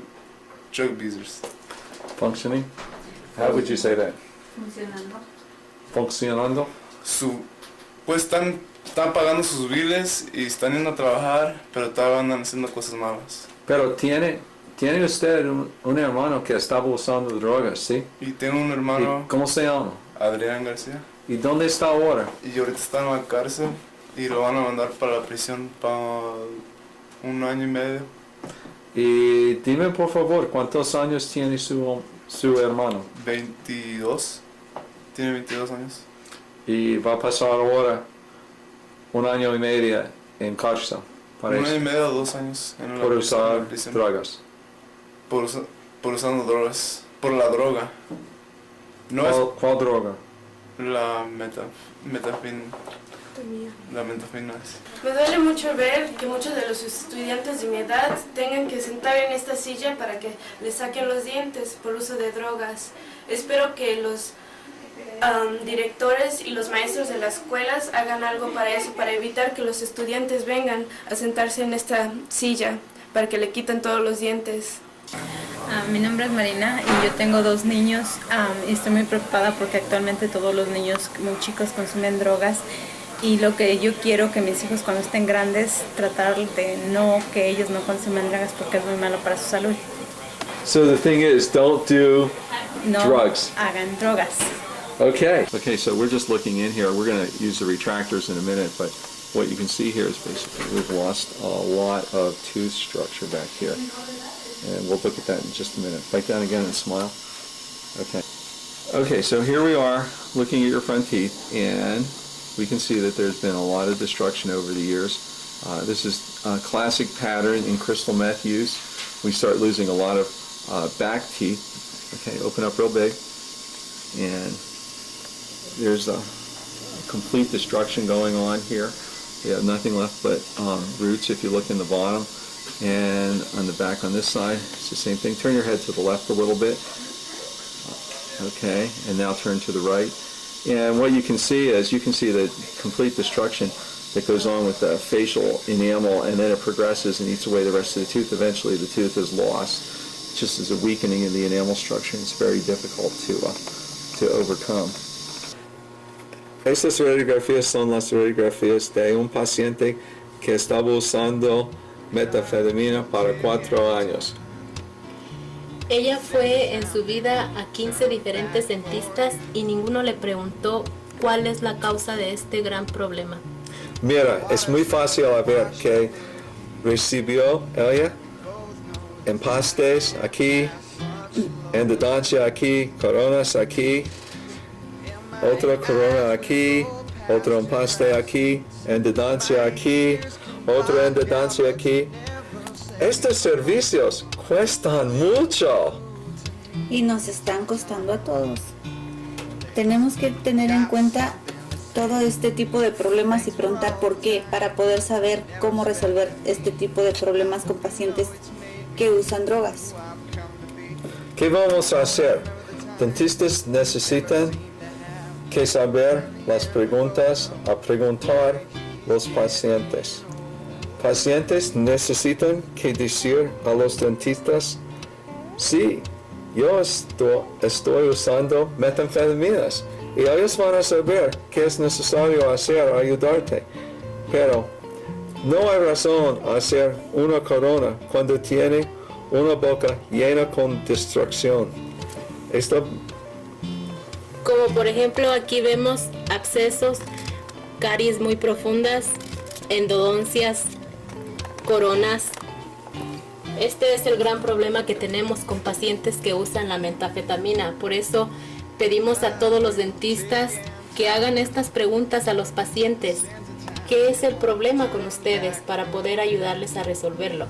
abusers. Functioning? How would you say that? Funcionando. Pues están pagando sus biles y están yendo a trabajar, pero todavía andan haciendo cosas malas. Pero tiene usted un hermano que estaba usando drogas, ¿sí? Y tengo un hermano. ¿Cómo se llama? Adrián García. ¿Y dónde está ahora? Y ahorita está en la cárcel y lo van a mandar para la prisión para 1 año y medio. Y dime por favor, ¿cuántos años tiene su hermano? 22. Tiene 22 años. Y va a pasar ahora 1 año y medio en cárcel. 1 año y medio, 2 años en por usar prisión. drogas. por usando drogas, por la droga. No ¿Cuál droga? La metafetamina. Me duele mucho ver que muchos de los estudiantes de mi edad tengan que sentar en esta silla para que les saquen los dientes por uso de drogas. Espero que los directores y los maestros de las escuelas hagan algo para eso, para evitar que los estudiantes vengan a sentarse en esta silla, para que le quiten todos los dientes. Mi nombre es Marina y yo tengo 2 niños y estoy muy preocupada porque actualmente todos los niños muy chicos consumen drogas y lo que yo quiero que mis hijos cuando estén grandes tratar de que ellos no consuman drogas porque es muy malo para su salud. So the thing is, don't do No drugs. hagan drogas. Okay. Okay, so we're just looking in here. We're going to use the retractors in a minute, but what you can see here is basically we've lost a lot of tooth structure back here. And we'll look at that in just a minute. Bite down again and smile. Okay. Okay, so here we are looking at your front teeth, and we can see that there's been a lot of destruction over the years. This is a classic pattern in crystal meth use. We start losing a lot of back teeth. Okay, open up real big. And there's a complete destruction going on here. We have nothing left but roots if you look in the bottom. And on the back on this side, it's the same thing. Turn your head to the left a little bit. Okay, and now turn to the right. And what you can see is, you can see the complete destruction that goes on with the facial enamel, and then it progresses and eats away the rest of the tooth. Eventually the tooth is lost, just as a weakening of the enamel structure. It's very difficult to overcome. Estas radiografías son las radiografías de un paciente que estaba usando metafetamina para 4 años. Ella fue en su vida a 15 diferentes dentistas y ninguno le preguntó cuál es la causa de este gran problema. Mira, es muy fácil a ver que recibió ella empastes aquí, endodoncia aquí, coronas aquí, otra corona aquí, otro empaste aquí, endodoncia aquí, otra endodoncia aquí. Estos servicios cuestan mucho. Y nos están costando a todos. Tenemos que tener en cuenta todo este tipo de problemas y preguntar por qué, para poder saber cómo resolver este tipo de problemas con pacientes que usan drogas. ¿Qué vamos a hacer? Dentistas necesitan que saber las preguntas a preguntar los pacientes. Pacientes necesitan que decir a los dentistas, sí, yo estoy usando metanfetaminas, y ellos van a saber qué es necesario hacer a ayudarte. Pero no hay razón a hacer una corona cuando tiene una boca llena con destrucción. Como por ejemplo aquí vemos abscesos, caries muy profundas, endodoncias, coronas. Este es el gran problema que tenemos con pacientes que usan la metafetamina. Por eso pedimos a todos los dentistas que hagan estas preguntas a los pacientes. ¿Qué es el problema con ustedes para poder ayudarles a resolverlo?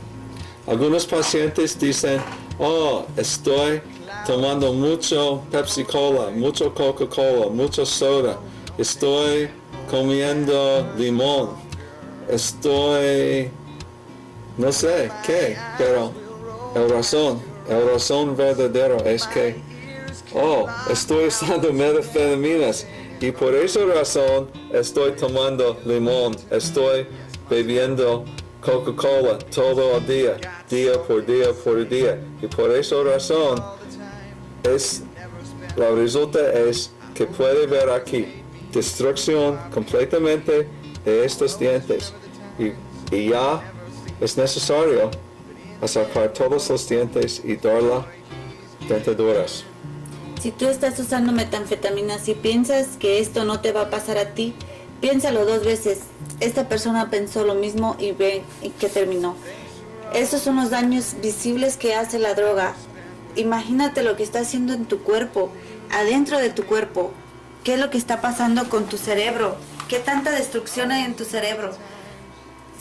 Algunos pacientes dicen, oh, estoy tomando mucho Pepsi Cola, mucho Coca-Cola, mucho soda, estoy comiendo limón, estoy no sé qué, pero el razón verdadero es que, oh, estoy usando metafetaminas y por esa razón estoy tomando limón, estoy bebiendo Coca-Cola todo el día, día por día por día, y por esa razón la resulta es que puede ver aquí destrucción completamente de estos dientes y ya es necesario sacar todos los dientes y darle dentaduras. Si tú estás usando metanfetaminas y piensas que esto no te va a pasar a ti, piénsalo 2 veces. Esta persona pensó lo mismo y ve que terminó. Esos son los daños visibles que hace la droga. Imagínate lo que está haciendo en tu cuerpo, adentro de tu cuerpo. ¿Qué es lo que está pasando con tu cerebro? ¿Qué tanta destrucción hay en tu cerebro?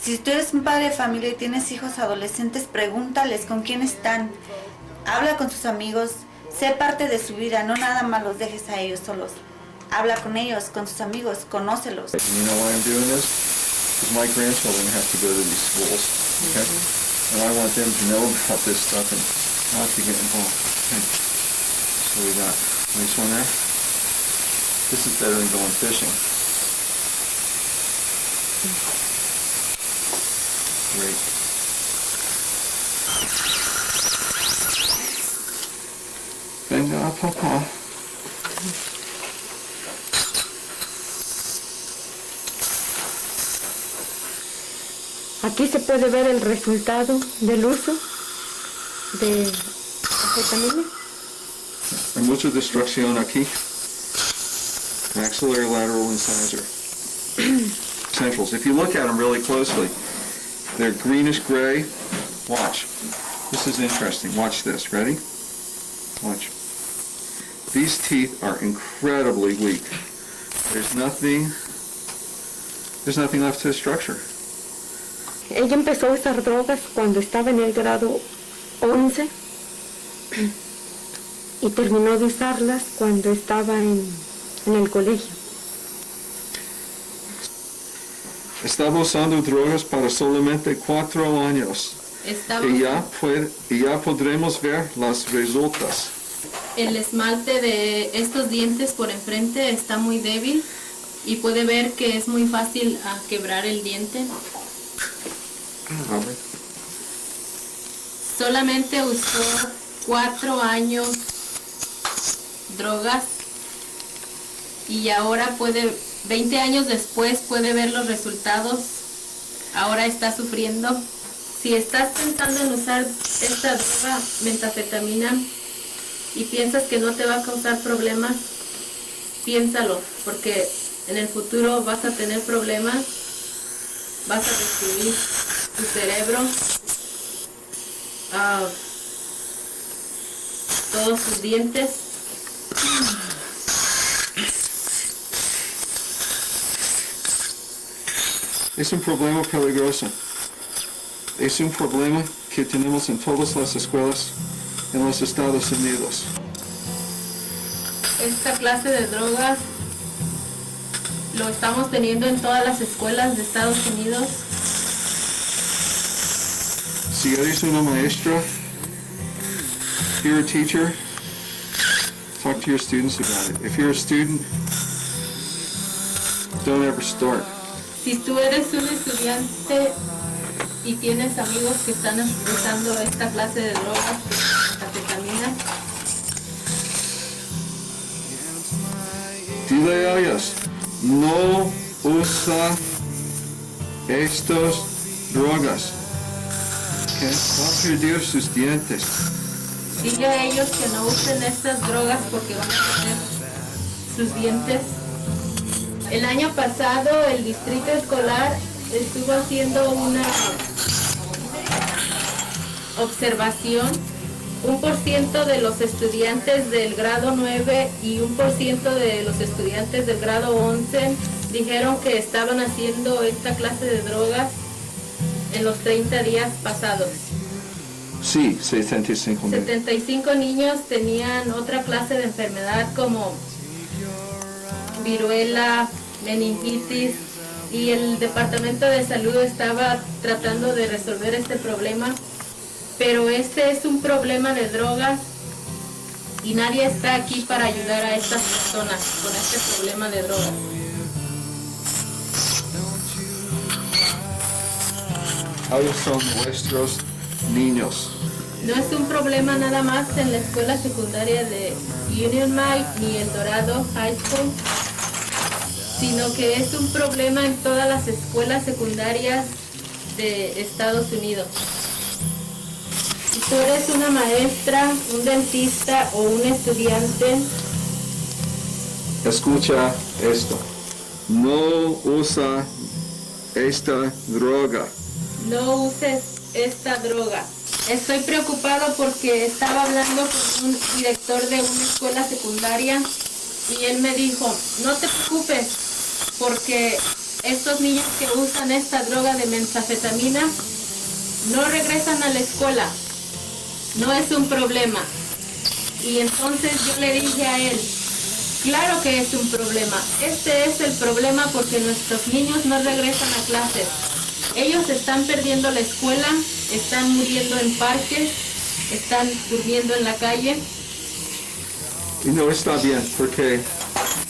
Si tú eres un padre de familia y tienes hijos adolescentes, pregúntales con quién están. Habla con tus amigos, sé parte de su vida, no nada más los dejes a ellos solos. Habla con ellos, con tus amigos, conócelos. And you know why I'm doing this? Because my grandchildren have to go to these schools, okay? And I want them to know about this stuff and not to get involved. Okay. So we got this one there. This is better than going fishing. Great. Venga, papá. Aquí se puede ver el resultado del uso de anfetamina. Hay mucha destrucción aquí. Maxillary lateral incisor. Centrals. If you look at them really closely, they're greenish gray. Watch. This is interesting. Watch this. Ready? Watch. These teeth are incredibly weak. There's nothing left to the structure. Ella empezó a usar drogas cuando estaba en el grado 11 y terminó de usarlas cuando estaba en el colegio. Estaba usando drogas para solamente 4 años. Y ya podremos ver los resultados. El esmalte de estos dientes por enfrente está muy débil y puede ver que es muy fácil quebrar el diente. Solamente usó 4 años drogas y ahora 20 años después puede ver los resultados. Ahora está sufriendo. Si estás pensando en usar esta droga, metanfetamina, y piensas que no te va a causar problemas, piénsalo, porque en el futuro vas a tener problemas, vas a destruir tu cerebro, todos tus dientes. Es un problema peligroso. Es un problema que tenemos en todas las escuelas en los Estados Unidos. Esta clase de drogas lo estamos teniendo en todas las escuelas de Estados Unidos. Si eres una maestra, if you're a teacher, talk to your students about it. If you're a student, don't ever start. Si tú eres un estudiante y tienes amigos que están usando esta clase de drogas, anfetamina, dile a ellos, no usa estas drogas. Que va a perder sus dientes. dile a ellos que no usen estas drogas porque van a perder sus dientes. El año pasado el distrito escolar estuvo haciendo una observación. 1% de los estudiantes del grado 9 y 1% de los estudiantes del grado 11 dijeron que estaban haciendo esta clase de drogas en los 30 días pasados. Sí, 75 mil. 75 niños tenían otra clase de enfermedad como viruela, meningitis, y el Departamento de Salud estaba tratando de resolver este problema, pero este es un problema de drogas y nadie está aquí para ayudar a estas personas con este problema de drogas. Ellos son nuestros niños. No es un problema nada más en la escuela secundaria de Union Mine ni El Dorado High School, sino que es un problema en todas las escuelas secundarias de Estados Unidos. Si tú eres una maestra, un dentista o un estudiante, Escucha esto. No usa esta droga. no uses esta droga. Estoy preocupado porque estaba hablando con un director de una escuela secundaria y él me dijo, no te preocupes porque estos niños que usan esta droga de metanfetamina no regresan a la escuela. no es un problema. Y entonces yo le dije a él, claro que es un problema. Este es el problema porque nuestros niños no regresan a clases. Ellos están perdiendo la escuela, están muriendo en parques, están durmiendo en la calle. Y no está bien porque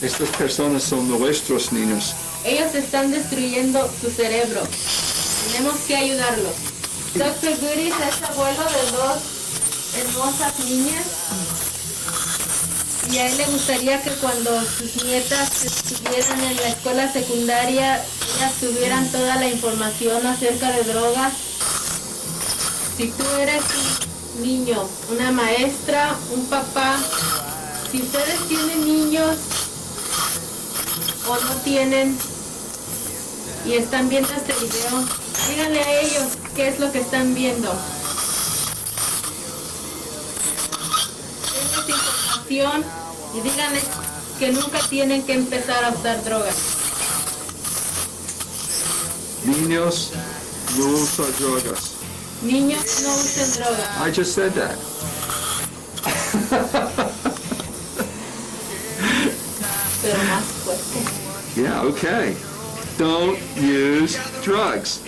estas personas son nuestros niños. Ellos están destruyendo su cerebro. Tenemos que ayudarlos. Dr. Goodis es abuelo de dos hermosas niñas y a él le gustaría que cuando sus nietas estuvieran en la escuela secundaria, ellas tuvieran toda la información acerca de drogas. Si tú eres un niño, una maestra, un papá, si ustedes tienen niños o no tienen y están viendo este video, díganle a ellos qué es lo que están viendo. Denles información y díganles que nunca tienen que empezar a usar drogas. Niños no usan drogas. Niños no usen drogas. I just said that. Pero más fuerte. Yeah, okay. Don't use drugs.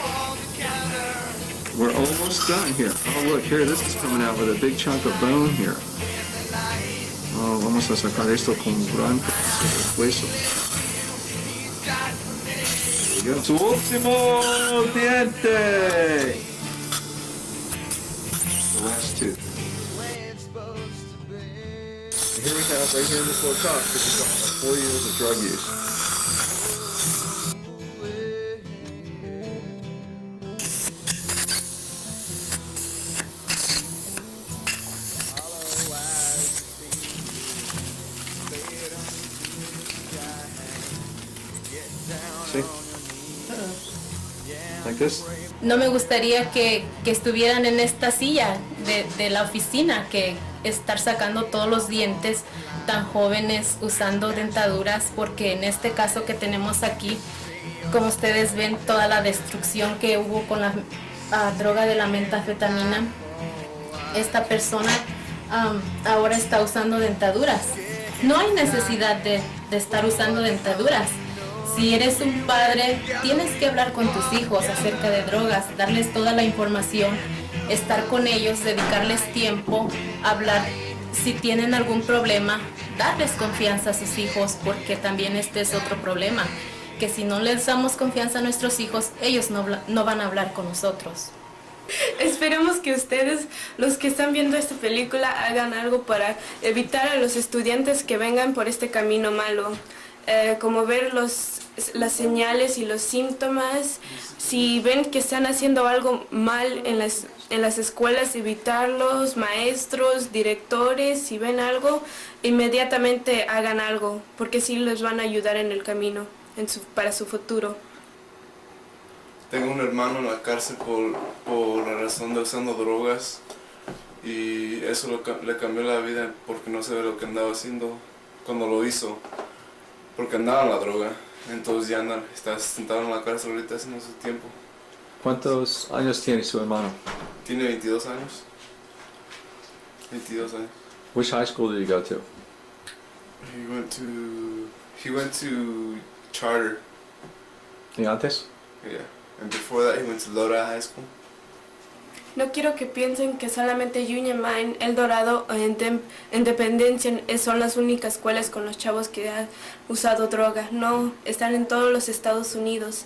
We're almost done here. Oh, look, here, this is coming out with a big chunk of bone here. Oh, vamos a sacar esto con un gran pedazo de hueso. There we go. Su último diente. The last two. And here we have, right here in this little cup, this is about 4 years of drug use. See? Like this? No me gustaría que estuvieran en esta silla de la oficina, que estar sacando todos los dientes tan jóvenes usando dentaduras, porque en este caso que tenemos aquí, como ustedes ven, toda la destrucción que hubo con la droga de la metanfetamina, esta persona ahora está usando dentaduras. No hay necesidad de estar usando dentaduras. Si eres un padre, tienes que hablar con tus hijos acerca de drogas, darles toda la información, estar con ellos, dedicarles tiempo, hablar. Si tienen algún problema, darles confianza a sus hijos, porque también este es otro problema, que si no les damos confianza a nuestros hijos, ellos no van a hablar con nosotros. Esperamos que ustedes, los que están viendo esta película, hagan algo para evitar a los estudiantes que vengan por este camino malo. Como ver las señales y los síntomas. Si ven que están haciendo algo mal en las escuelas, evitarlos, maestros, directores, si ven algo, inmediatamente hagan algo, porque sí les van a ayudar en el camino, para su futuro. Tengo un hermano en la cárcel por la razón de usando drogas, y eso le cambió la vida porque no sabe lo que andaba haciendo cuando lo hizo, porque andaba en la droga. Entonces ya está sentado en la cárcel ahorita haciendo su tiempo. ¿Cuántos años tiene su hermano? Tiene 22 años. 22 años. Which high school did he go to? He went to charter. ¿Y antes? Yeah. And before that he went to Lora High School. No quiero que piensen que solamente Union Mine, El Dorado o Independencia son las únicas escuelas con los chavos que han usado droga. No, están en todos los Estados Unidos.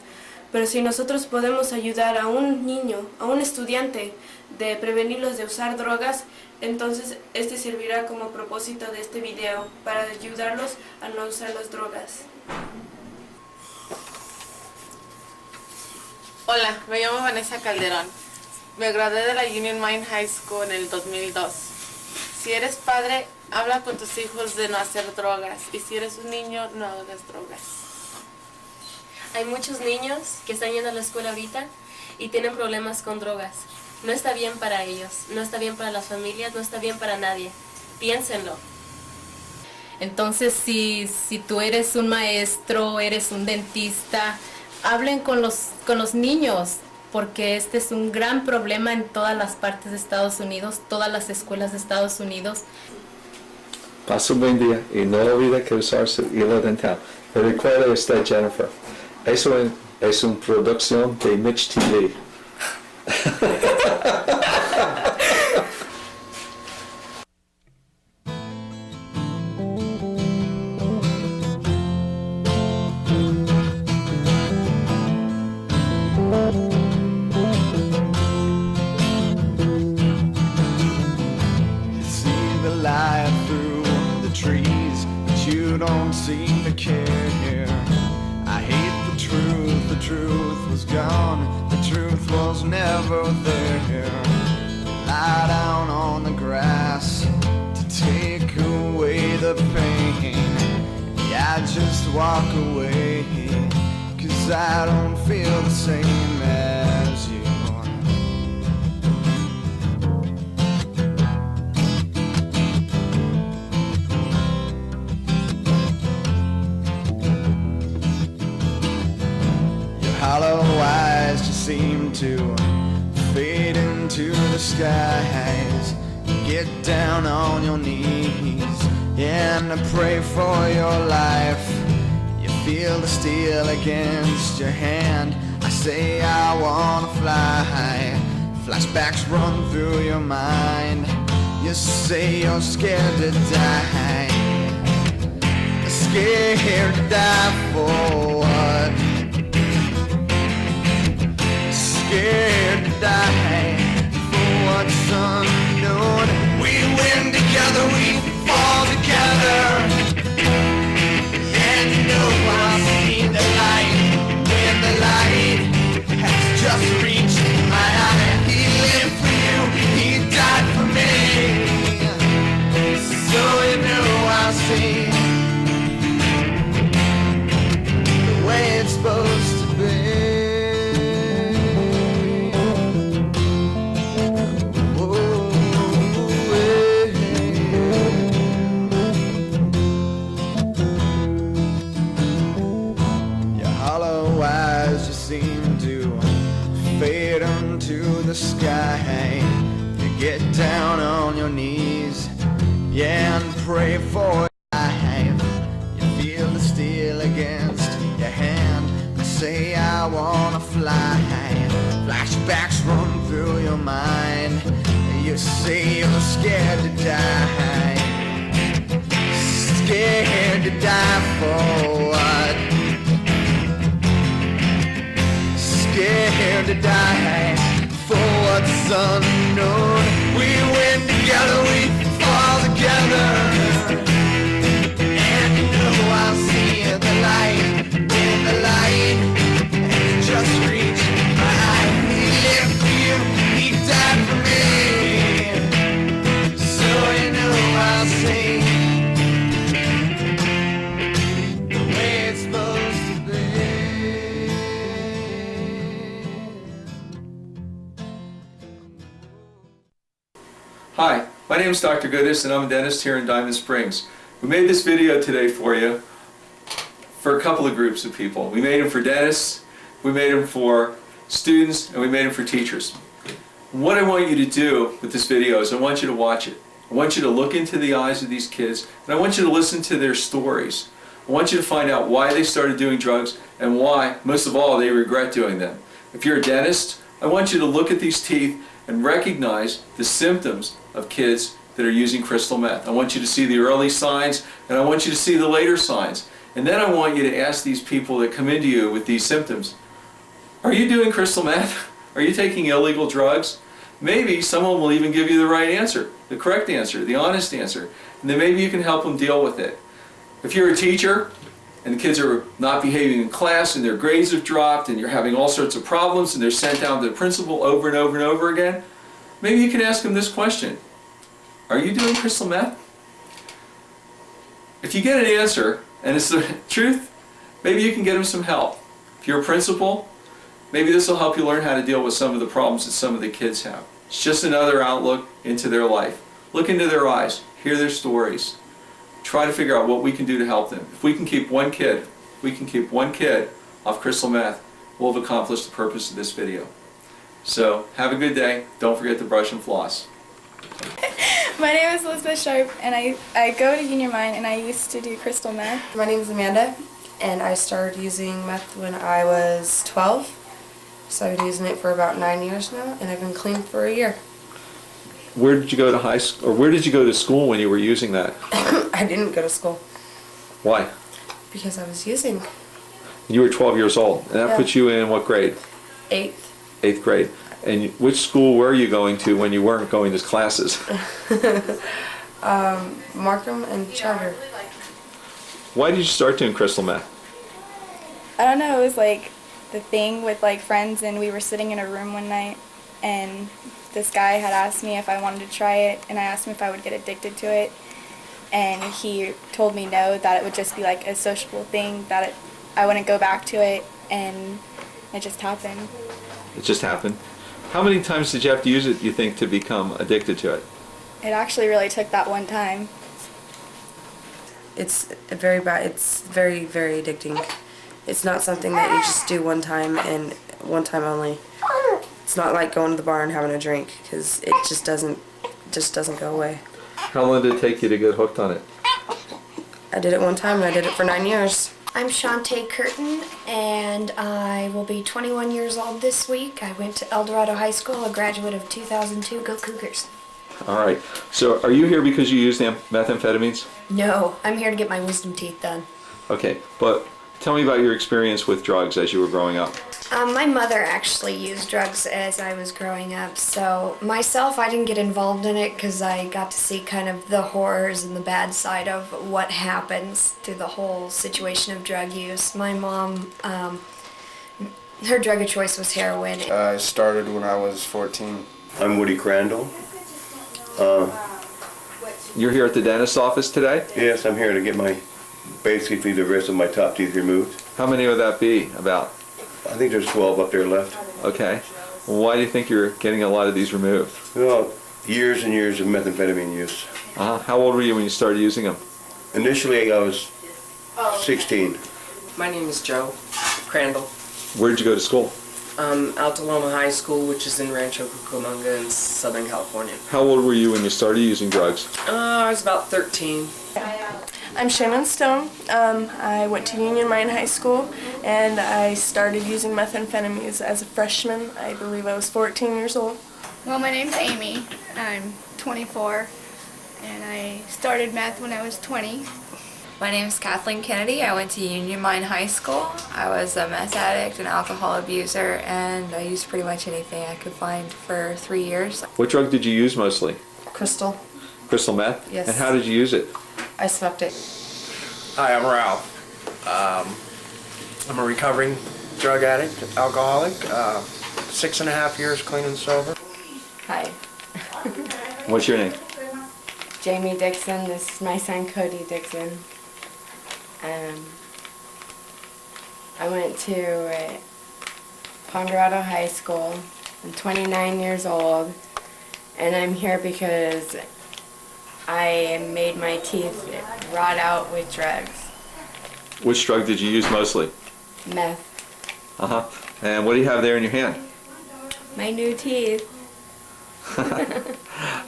Pero si nosotros podemos ayudar a un niño, a un estudiante, de prevenirlos de usar drogas, entonces este servirá como propósito de este video, para ayudarlos a no usar las drogas. Hola, me llamo Vanessa Calderón. Me gradué de la Union Mine High School en el 2002. Si eres padre, habla con tus hijos de no hacer drogas. Y si eres un niño, no hagas drogas. Hay muchos niños que están yendo a la escuela ahorita y tienen problemas con drogas. No está bien para ellos, no está bien para las familias, no está bien para nadie. Piénsenlo. Entonces, si tú eres un maestro, eres un dentista, hablen con los niños, porque este es un gran problema en todas las partes de Estados Unidos, todas las escuelas de Estados Unidos. Pasa un buen día y no olvide que usar su hilo dental. Le recuerda usted, Jennifer, eso es una producción de Mitch TV. See the light through the trees, but you don't seem to care. I hate the truth was gone, the truth was never there. Lie down on the grass to take away the pain. Yeah, I just walk away, 'cause I don't feel the same as you. Hollow eyes just seem to fade into the skies. Get down on your knees and pray for your life. You feel the steel against your hand. I say I wanna fly. Flashbacks run through your mind. You say you're scared to die. Scared to die for what? Scared to die for what's unknown. We win together, we fall together. And you know I see the light when the light has just reached my eye. He lived for you, he died for me. So you know I see the way it's supposed to be. The sky, you get down on your knees, yeah, and pray for life. You feel the steel against your hand. I say I wanna fly. Flashbacks run through your mind. You say you're scared to die. Scared to die for what? Scared to die for what's unknown. We win together, we fall together. And you know I'll see the light when the light has just reached my eye. He lived for you, he died for me. So you know I'll see the way it's supposed to be. Hi, my name is Dr. Goodis and I'm a dentist here in Diamond Springs. We made this video today for you for a couple of groups of people. We made them for dentists, we made them for students, and we made them for teachers. What I want you to do with this video is I want you to watch it. I want you to look into the eyes of these kids and I want you to listen to their stories. I want you to find out why they started doing drugs and why, most of all, they regret doing them. If you're a dentist, I want you to look at these teeth and recognize the symptoms of kids that are using crystal meth. I want you to see the early signs and I want you to see the later signs. And then I want you to ask these people that come into you with these symptoms, are you doing crystal meth? Are you taking illegal drugs? Maybe someone will even give you the right answer, the correct answer, the honest answer. And then maybe you can help them deal with it. If you're a teacher and the kids are not behaving in class and their grades have dropped and you're having all sorts of problems and they're sent down to the principal over and over and over again, maybe you can ask them this question. Are you doing crystal meth? If you get an answer and it's the truth, maybe you can get them some help. If you're a principal, maybe this will help you learn how to deal with some of the problems that some of the kids have. It's just another outlook into their life. Look into their eyes, hear their stories. Try to figure out what we can do to help them. If we can keep one kid, off crystal meth, we'll have accomplished the purpose of this video. So have a good day. Don't forget to brush and floss. My name is Elizabeth Sharp, and I go to Union Mine, and I used to do crystal meth. My name is Amanda, and I started using meth when I was 12. So I've been using it for about 9 years now, and I've been clean for a year. Where did you go to high school, or where did you go to school when you were using that? I didn't go to school Why? because I was using You were 12 years old, and that Yeah. put you in what grade? 8th. 8th grade. And which school were you going to when you weren't going to classes? Markham and Charter. Why did you start doing crystal meth? I don't know, it was like the thing with like friends, and we were sitting in a room one night, and this guy had asked me if I wanted to try it, and I asked him if I would get addicted to it, and he told me no, that it would just be like a sociable thing, that I wouldn't go back to it, and it just happened. It just happened. How many times did you have to use it, you think, to become addicted to it? It actually really took that one time. It's very bad. It's very, very addicting. It's not something that you just do one time and one time only. It's not like going to the bar and having a drink, because it just doesn't go away. How long did it take you to get hooked on it? I did it one time and I did it for 9 years. I'm Shantae Curtin, and I will be 21 years old this week. I went to El Dorado High School, a graduate of 2002. Go Cougars. All right. So are you here because you used methamphetamines? No, I'm here to get my wisdom teeth done. Okay, but tell me about your experience with drugs as you were growing up. My mother actually used drugs as I was growing up, so myself, I didn't get involved in it because I got to see kind of the horrors and the bad side of what happens through the whole situation of drug use. My mom, her drug of choice was heroin. I started when I was 14. I'm Woody Crandall. You're here at the dentist's office today? Yes, I'm here to get basically the rest of my top teeth removed. How many would that be, about? I think there's 12 up there left. Okay. Well, why do you think you're getting a lot of these removed? Well, years and years of methamphetamine use. How old were you when you started using them? Initially, I was 16. My name is Joe Crandall. Where did you go to school? Altaloma High School, which is in Rancho Cucamonga in Southern California. How old were you when you started using drugs? I was about 13. I'm Shannon Stone. I went to Union Mine High School, and I started using methamphetamines as a freshman. I believe I was 14 years old. Well, my name's Amy. I'm 24, and I started meth when I was 20. My name is Kathleen Kennedy. I went to Union Mine High School. I was a meth addict and alcohol abuser, and I used pretty much anything I could find for 3 years. What drug did you use mostly? Crystal. Crystal meth? Yes. And how did you use it? I smoked it. Hi, I'm Ralph. I'm a recovering drug addict, alcoholic. 6.5 years clean and sober. Hi. What's your name? Jamie Dixon. This is my son Cody Dixon. I went to Ponderosa High School. I'm 29 years old, and I'm here because I made my teeth rot out with drugs. Which drug did you use mostly? Meth. Uh-huh. And what do you have there in your hand? My new teeth.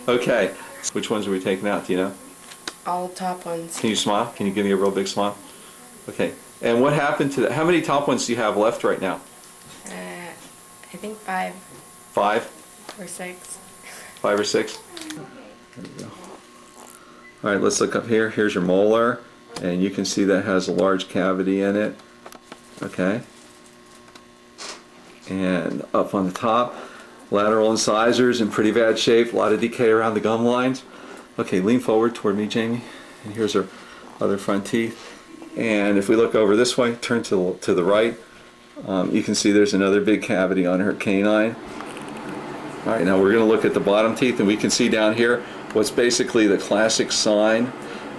Okay. Which ones are we taking out, do you know? All top ones. Can you smile? Can you give me a real big smile? Okay. And what happened to that? How many top ones do you have left right now? I think 5 5? or 6. 5 or 6? There we go. All right, let's look up here. Here's your molar, and you can see that has a large cavity in it. Okay. And up on the top, lateral incisors in pretty bad shape, a lot of decay around the gum lines. Okay, lean forward toward me, Jamie. And here's our other front teeth. And if we look over this way, turn to the right, you can see there's another big cavity on her canine. All right, now we're going to look at the bottom teeth, and we can see down here what's basically the classic sign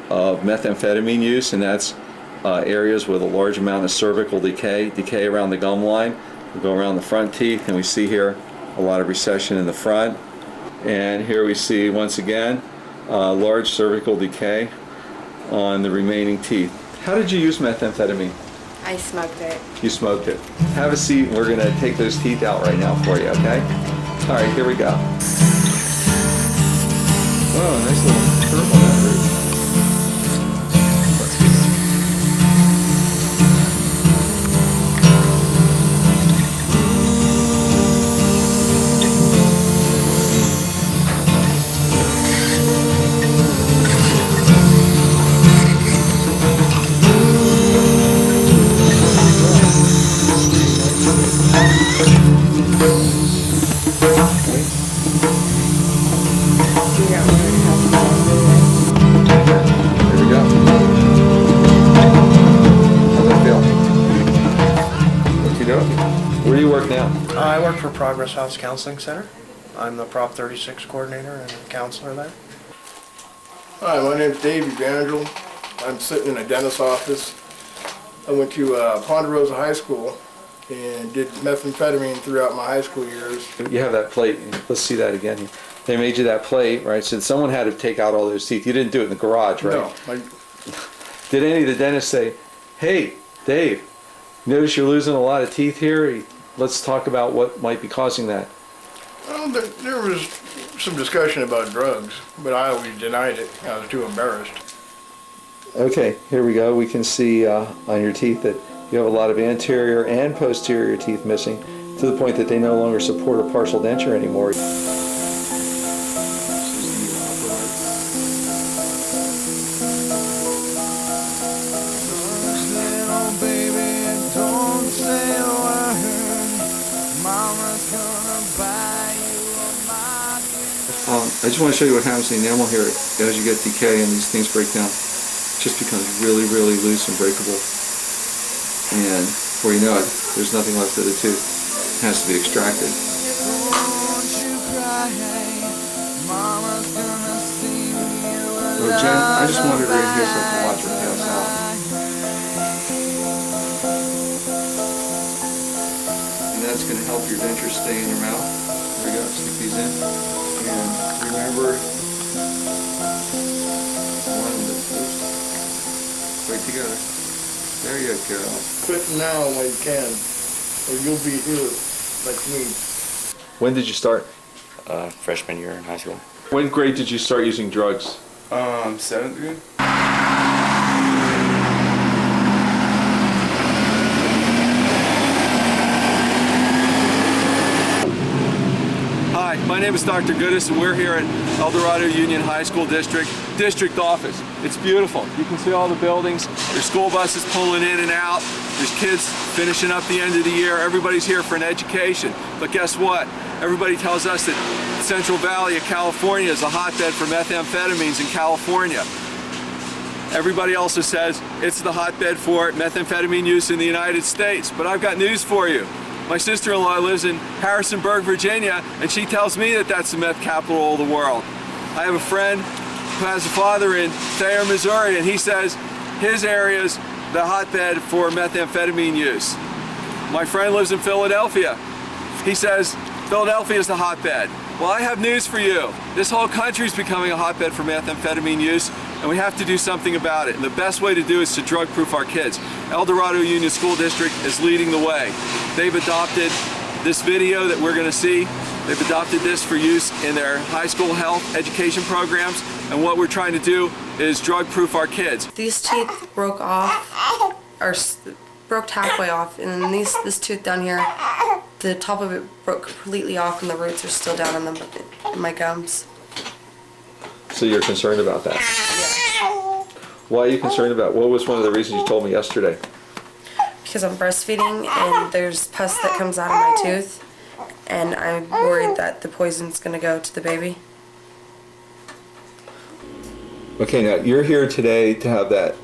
of methamphetamine use, and that's areas with a large amount of cervical decay around the gum line. We go around the front teeth, and we see here a lot of recession in the front. And here we see, once again, large cervical decay on the remaining teeth. How did you use methamphetamine? I smoked it. You smoked it. Have a seat, and we're going to take those teeth out right now for you, okay? All right, here we go. Oh, nice little curve on that root. Where do you work now? I work for Progress House Counseling Center. I'm the Prop 36 coordinator and counselor there. Hi, my name's Dave Evangel. I'm sitting in a dentist's office. I went to Ponderosa High School and did methamphetamine throughout my high school years. You have that plate. Let's see that again. They made you that plate, right? So someone had to take out all those teeth. You didn't do it in the garage, right? No. Did any of the dentists say, hey, Dave, notice you're losing a lot of teeth here? Let's talk about what might be causing that. Well, there was some discussion about drugs, but I always denied it. I was too embarrassed. Okay, here we go. We can see on your teeth that you have a lot of anterior and posterior teeth missing to the point that they no longer support a partial denture anymore. I just want to show you what happens to the enamel here as you get decay and these things break down. It just becomes really, really loose and breakable. And before you know it, there's nothing left of the tooth. It has to be extracted. Oh, Jen, I just wanted right here so I can watch her pass out. And that's going to help your denture stay in your mouth. There we go, stick these in. And remember, one of the right together. There you go. Quit now while you can, or you'll be here like me. When did you start? Freshman year in high school. When grade did you start using drugs? 7th grade. Hi, my name is Dr. Goodis, and we're here at El Dorado Union High School District office. It's beautiful. You can see all the buildings. There's school buses pulling in and out. There's kids finishing up the end of the year. Everybody's here for an education. But guess what? Everybody tells us that Central Valley of California is a hotbed for methamphetamines in California. Everybody also says it's the hotbed for methamphetamine use in the United States. But I've got news for you. My sister-in-law lives in Harrisonburg, Virginia, and she tells me that that's the meth capital of the world. I have a friend who has a father in Thayer, Missouri, and he says his area's the hotbed for methamphetamine use. My friend lives in Philadelphia. He says Philadelphia is the hotbed. Well, I have news for you. This whole country is becoming a hotbed for methamphetamine use, and we have to do something about it. And the best way to do it is to drug-proof our kids. El Dorado Union School District is leading the way. They've adopted this video that we're going to see. They've adopted this for use in their high school health education programs, and what we're trying to do is drug-proof our kids. These teeth broke off, or broke halfway off, and then this tooth down here, the top of it broke completely off, and the roots are still down in my gums. So you're concerned about that? Yeah. Why are you concerned about? What was one of the reasons you told me yesterday? Because I'm breastfeeding and there's pus that comes out of my tooth, and I'm worried that the poison's going to go to the baby. Okay, now you're here today to have that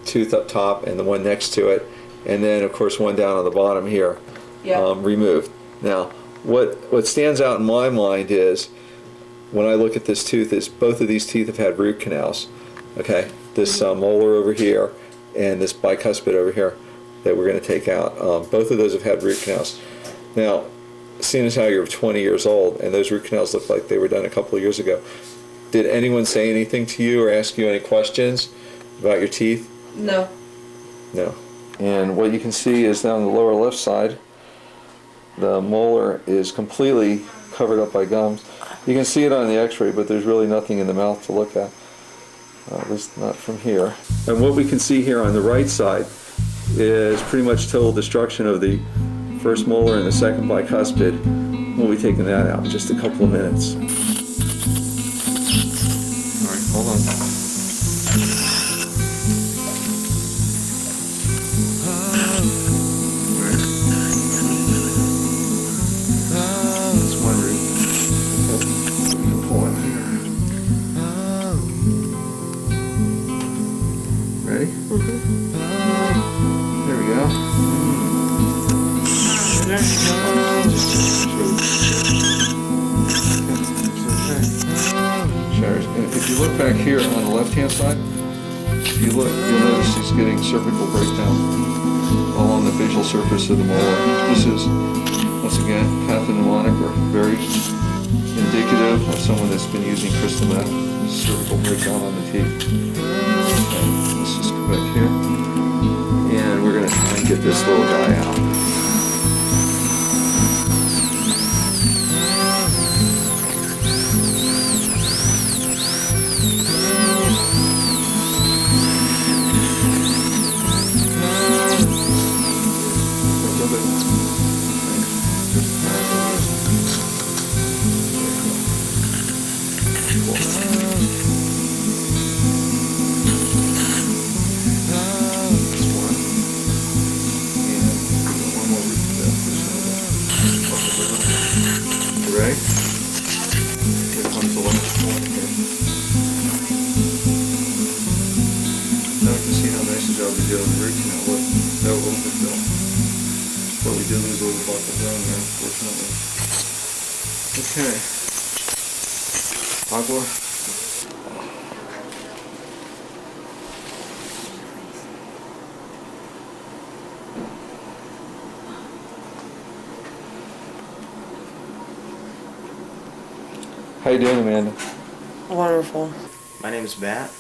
tooth up top and the one next to it, and then of course one down on the bottom here removed. Now, what stands out in my mind is when I look at this tooth is both of these teeth have had root canals. Okay, this molar over here and this bicuspid over here that we're going to take out. Both of those have had root canals. Now, seeing as how you're 20 years old and those root canals look like they were done a couple of years ago, did anyone say anything to you or ask you any questions about your teeth? No. No. And what you can see is down the lower left side, the molar is completely covered up by gums. You can see it on the x-ray, but there's really nothing in the mouth to look at least not from here. And what we can see here on the right side is pretty much total destruction of the first molar and the second bicuspid. We'll be taking that out in just a couple of minutes. All right, hold on. If you look back here on the left-hand side, if you look, you'll notice he's getting cervical breakdown along the visual surface of the molar. This is, once again, pathognomonic or very indicative of someone that's been using crystal meth. Cervical breakdown on the teeth. Okay, let's just go back here, and we're going to try and get this little guy out. Okay. Agua. How you doing, Amanda? Wonderful. My name is Matt.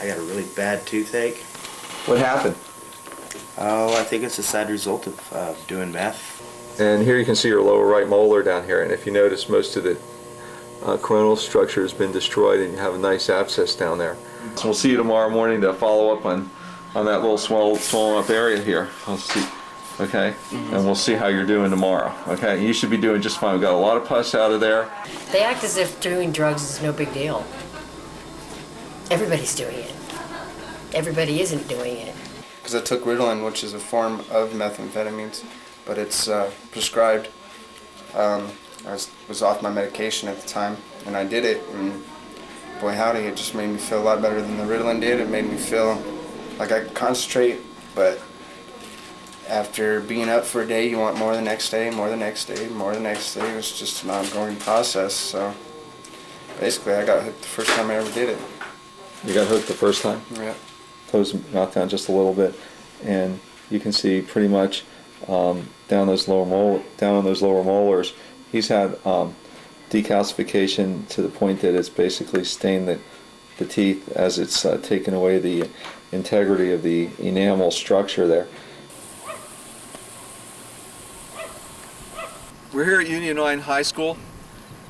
I got a really bad toothache. What happened? Oh, I think it's a sad result of doing meth. And here you can see your lower right molar down here, and if you notice, most of the coronal structure has been destroyed and you have a nice abscess down there. So we'll see you tomorrow morning to follow up on that little swollen up area here. I'll see. Okay? And we'll see how you're doing tomorrow. Okay? You should be doing just fine. We've got a lot of pus out of there. They act as if doing drugs is no big deal. Everybody's doing it. Everybody isn't doing it. Because I took Ritalin, which is a form of methamphetamines, but it's prescribed. I was off my medication at the time, and I did it, and boy howdy, it just made me feel a lot better than the Ritalin did. It made me feel like I could concentrate, but after being up for a day, you want more the next day, more the next day, more the next day. It was just an ongoing process, so basically I got hooked the first time I ever did it. You got hooked the first time? Yeah. Close the mouth down just a little bit, and you can see pretty much down on those lower molars, he's had decalcification to the point that it's basically stained the teeth as it's taken away the integrity of the enamel structure there. We're here at Union Mine High School.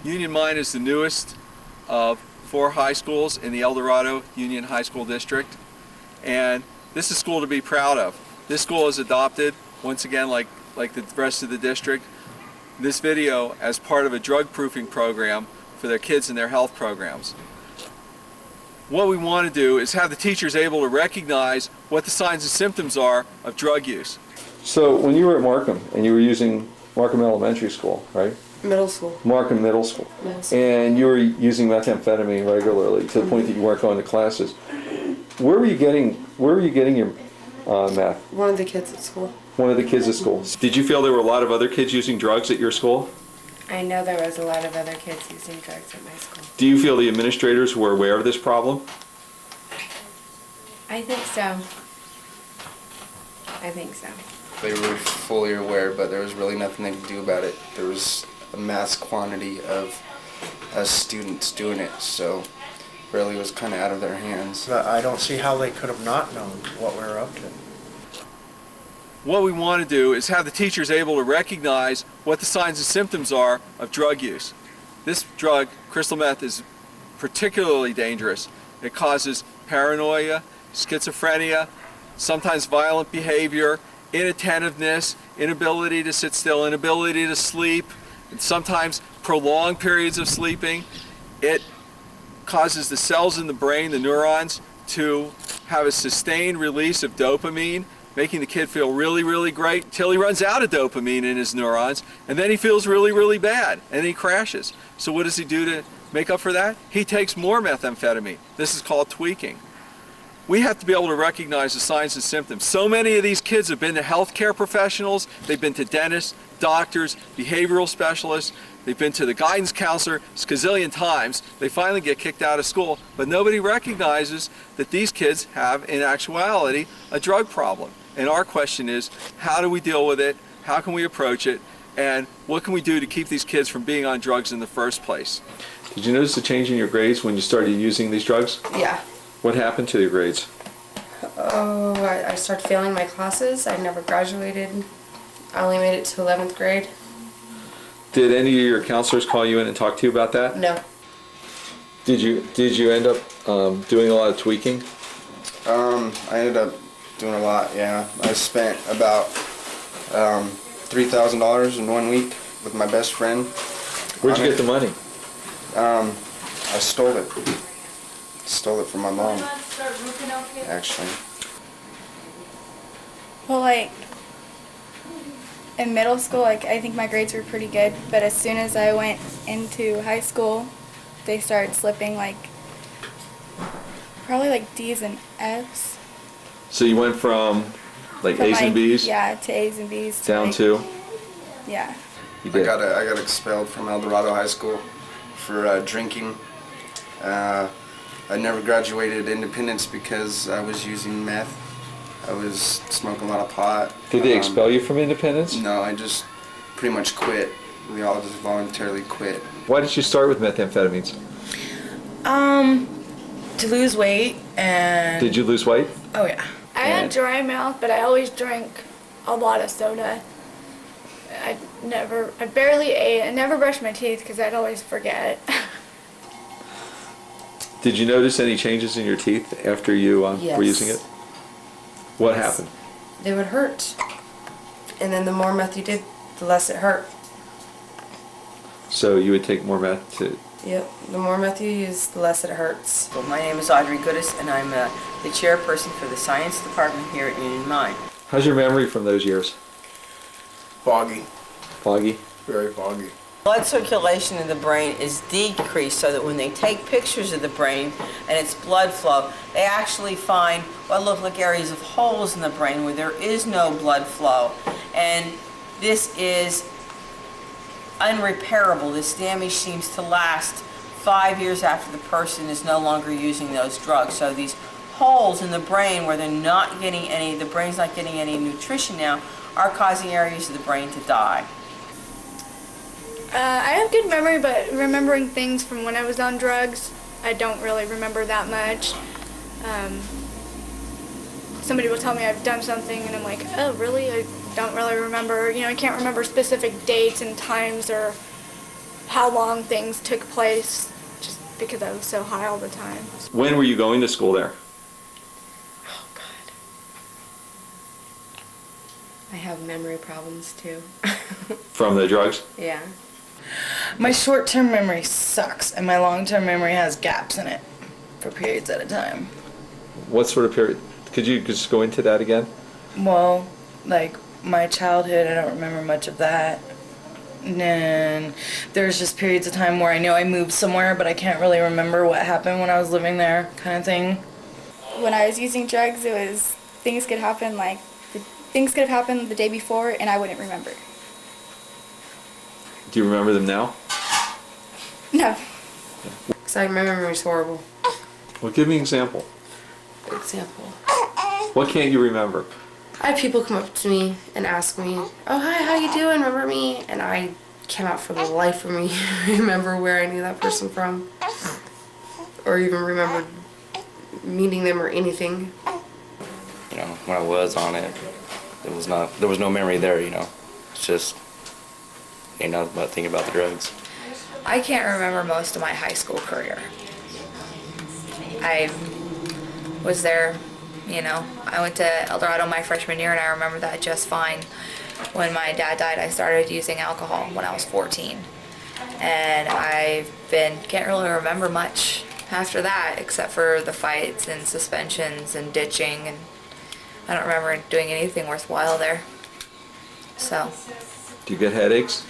Union Mine is the newest of 4 high schools in the El Dorado Union High School District, and this is a school to be proud of. This school has adopted, once again, like the rest of the district, this video as part of a drug proofing program for their kids and their health programs. What we want to do is have the teachers able to recognize what the signs and symptoms are of drug use. So when you were at Markham, and you were using Markham Elementary School, right? Middle school. Markham Middle School. And you were using methamphetamine regularly to the point that you weren't going to classes. Where were you getting your meth? One of the kids at school. One of the kids at school. Did you feel there were a lot of other kids using drugs at your school? I know there was a lot of other kids using drugs at my school. Do you feel the administrators were aware of this problem? I think so. I think so. They were fully aware, but there was really nothing they could do about it. There was a mass quantity of us students doing it, so really was kind of out of their hands. But I don't see how they could have not known what we were up to. What we want to do is have the teachers able to recognize what the signs and symptoms are of drug use. This drug, crystal meth, is particularly dangerous. It causes paranoia, schizophrenia, sometimes violent behavior, inattentiveness, inability to sit still, inability to sleep, and sometimes prolonged periods of sleeping. It causes the cells in the brain, the neurons, to have a sustained release of dopamine, making the kid feel really, really great till he runs out of dopamine in his neurons, and then he feels really, really bad, and he crashes. So what does he do to make up for that? He takes more methamphetamine. This is called tweaking. We have to be able to recognize the signs and symptoms. So many of these kids have been to healthcare professionals, they've been to dentists, doctors, behavioral specialists, they've been to the guidance counselor skazillion times. They finally get kicked out of school, but nobody recognizes that these kids have, in actuality, a drug problem. And our question is, how do we deal with it? How can we approach it? And what can we do to keep these kids from being on drugs in the first place? Did you notice a change in your grades when you started using these drugs? Yeah. What happened to your grades? Oh, I started failing my classes. I never graduated. I only made it to 11th grade. Did any of your counselors call you in and talk to you about that? No. Did you end up doing a lot of tweaking? I ended up doing a lot, yeah. I spent about $3,000 in 1 week with my best friend. Where'd you get the money? I stole it. Stole it from my mom, actually. Well, like, in middle school, like, I think my grades were pretty good, but as soon as I went into high school, they started slipping, like, probably like D's and F's. So you went from like From, A's and like, B's? Yeah, to A's and B's. Down like, to? Yeah. I got expelled from El Dorado High School for drinking. I never graduated Independence because I was using meth. I was smoking a lot of pot. Did they expel you from Independence? No, I just pretty much quit. We all just voluntarily quit. Why did you start with methamphetamines? To lose weight and... Did you lose weight? Oh, yeah. I had dry mouth, but I always drank a lot of soda. I barely ate. I never brushed my teeth because I'd always forget. Did you notice any changes in your teeth after you were using it? What happened? They would hurt. And then the more meth you did, the less it hurt. So you would take more meth to... Yep, the more meth you use, the less it hurts. Well, my name is Audrey Goodis, and I'm the chairperson for the science department here at Union Mine. How's your memory from those years? Foggy. Foggy? Very foggy. Blood circulation in the brain is decreased so that when they take pictures of the brain and its blood flow, they actually find what look like areas of holes in the brain where there is no blood flow. And this is unrepairable. This damage seems to last 5 years after the person is no longer using those drugs. So these holes in the brain where they're not getting any, the brain's not getting any nutrition now, are causing areas of the brain to die. I have good memory, but remembering things from when I was on drugs, I don't really remember that much. Somebody will tell me I've done something, and I'm like, oh, really? I don't really remember. You know, I can't remember specific dates and times or how long things took place, just because I was so high all the time. When were you going to school there? I have memory problems too. From the drugs? Yeah. My short-term memory sucks, and my long-term memory has gaps in it for periods at a time. What sort of period? Could you just go into that again? Well, like my childhood, I don't remember much of that. And then there's just periods of time where I know I moved somewhere, but I can't really remember what happened when I was living there, kind of thing. When I was using drugs, it was things could happen things could have happened the day before, and I wouldn't remember. Do you remember them now? No. Because my memory is horrible. Well, give me an example. Example. What can't you remember? I have people come up to me and ask me, oh, hi, how you doing? Remember me? And I cannot for the life of me remember where I knew that person from. or even remember meeting them or anything? You know, when I was on it, there was no memory there, you know. It's just, ain't nothing but thinking about the drugs. I can't remember most of my high school career. I was there, you know, I went to El Dorado my freshman year, and I remember that just fine. When my dad died, I started using alcohol when I was 14. And can't really remember much after that, except for the fights and suspensions and ditching, and I don't remember doing anything worthwhile there. So. Do you get headaches?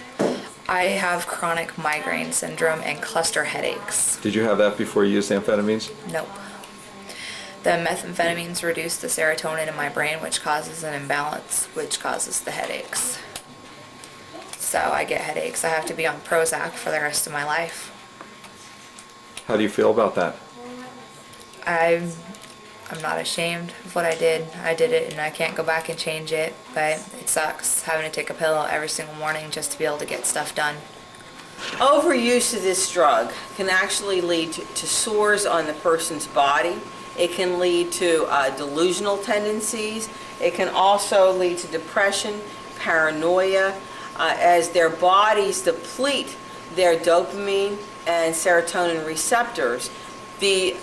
I have chronic migraine syndrome and cluster headaches. Did you have that before you used amphetamines? Nope. The methamphetamines reduce the serotonin in my brain, which causes an imbalance, which causes the headaches. So I get headaches. I have to be on Prozac for the rest of my life. How do you feel about that? I'm not ashamed of what I did. I did it and I can't go back and change it, but it sucks having to take a pill every single morning just to be able to get stuff done. Overuse of this drug can actually lead to sores on the person's body. It can lead to delusional tendencies. It can also lead to depression, paranoia, as their bodies deplete their dopamine and serotonin receptors. The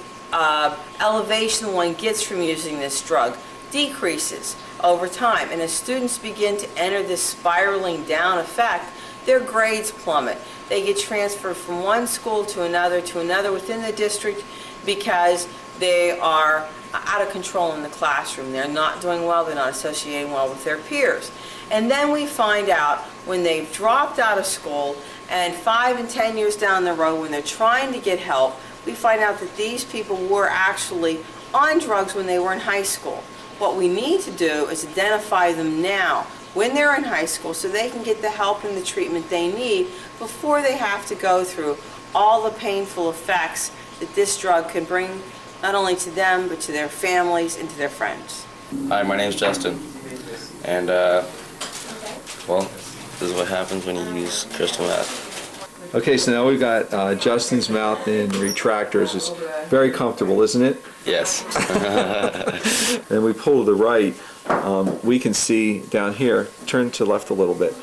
elevation one gets from using this drug decreases over time, and as students begin to enter this spiraling down effect, their grades plummet. They get transferred from one school to another within the district because they are out of control in the classroom. They're not doing well, they're not associating well with their peers. And then we find out when they've dropped out of school and 5 and 10 years down the road when they're trying to get help, we find out that these people were actually on drugs when they were in high school. What we need to do is identify them now when they're in high school so they can get the help and the treatment they need before they have to go through all the painful effects that this drug can bring not only to them but to their families and to their friends. Hi, my name's Justin, and well, this is what happens when you use crystal meth. Okay, so now we've got Justin's mouth in retractors. It's very comfortable, isn't it? Yes. And we pull to the right, we can see down here, turn to left a little bit,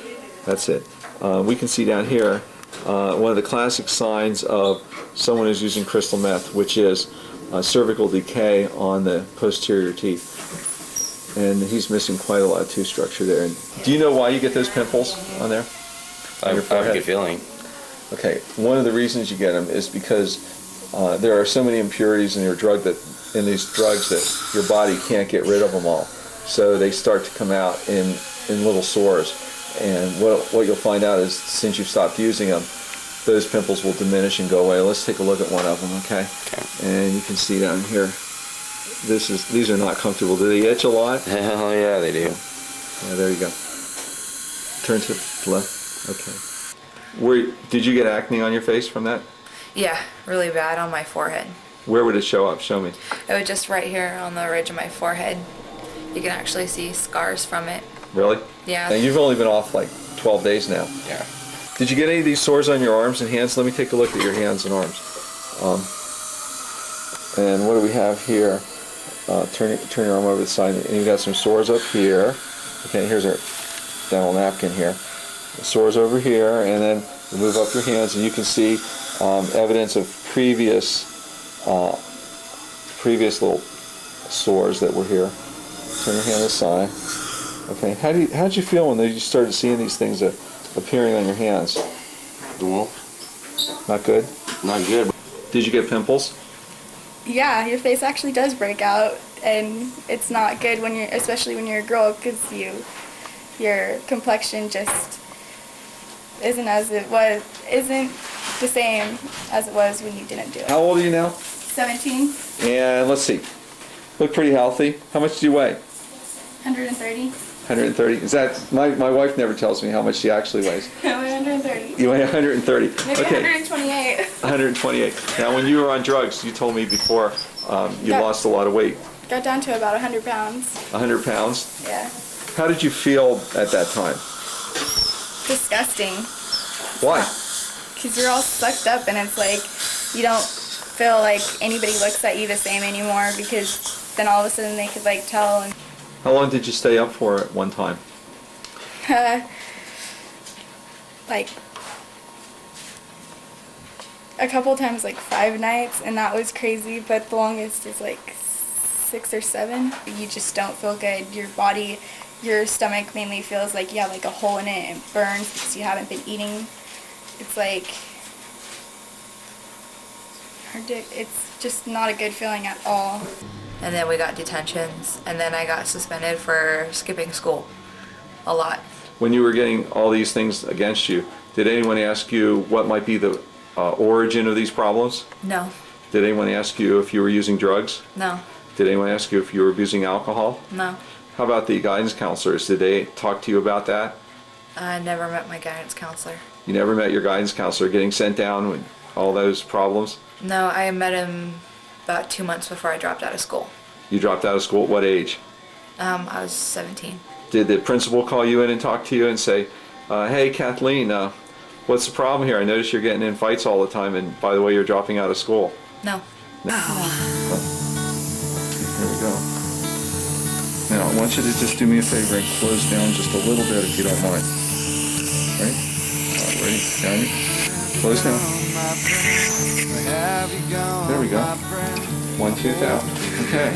that's it. We can see down here one of the classic signs of someone who's using crystal meth, which is cervical decay on the posterior teeth. And he's missing quite a lot of tooth structure there. And do you know why you get those pimples on there? I have a good feeling. Okay, one of the reasons you get them is because there are so many impurities in these drugs that your body can't get rid of them all. So they start to come out in little sores. And what you'll find out is since you've stopped using them, those pimples will diminish and go away. Let's take a look at one of them, okay? And you can see down here, these are not comfortable. Do they itch a lot? Hell yeah, they do. Yeah, there you go. Turn to the left. Okay. Did you get acne on your face from that? Yeah, really bad on my forehead. Where would it show up? Show me. It was just right here on the ridge of my forehead. You can actually see scars from it. Really? Yeah. And you've only been off like 12 days now. Yeah. Did you get any of these sores on your arms and hands? Let me take a look at your hands and arms. And what do we have here? Turn your arm over the side, and you've got some sores up here. Okay, here's our dental napkin here. Sores over here, and then you move up your hands, and you can see evidence of previous little sores that were here. Turn your hand aside. Okay, how'd you feel when you started seeing these things appearing on your hands? Well, not good. Not good. Did you get pimples? Yeah, your face actually does break out, and it's not good when especially when you're a girl, because your complexion just isn't the same as it was when you didn't do it. How old are you now? 17. And let's see. Look pretty healthy. How much do you weigh? 130. 130. Is that my wife never tells me how much she actually weighs. I weigh 130. You weigh 130. Maybe Okay. 128. 128. Now, when you were on drugs, you told me before you lost a lot of weight. Got down to about 100 pounds. 100 pounds? Yeah. How did you feel at that time? Disgusting. Why? Because you're all sucked up, and it's like you don't feel like anybody looks at you the same anymore, because then all of a sudden they could like tell. And How long did you stay up for at one time? like a couple times, like 5 nights, and that was crazy, but the longest is like 6 or 7. You just don't feel good. Your body, your stomach mainly feels like you have like a hole in it and burns because you haven't been eating. It's like, it's just not a good feeling at all. And then we got detentions, and then I got suspended for skipping school a lot. When you were getting all these things against you, did anyone ask you what might be the origin of these problems? No. Did anyone ask you if you were using drugs? No. Did anyone ask you if you were abusing alcohol? No. How about the guidance counselors? Did they talk to you about that? I never met my guidance counselor. You never met your guidance counselor getting sent down with all those problems? No, I met him about 2 months before I dropped out of school. You dropped out of school at what age? I was 17. Did the principal call you in and talk to you and say, hey Kathleen, what's the problem here? I notice you're getting in fights all the time, and by the way, you're dropping out of school. No. Here we go. Now, I want you to just do me a favor and close down just a little bit if you don't mind. Right? Ready? Down you. Close down. There we go. 1 tooth out. Okay.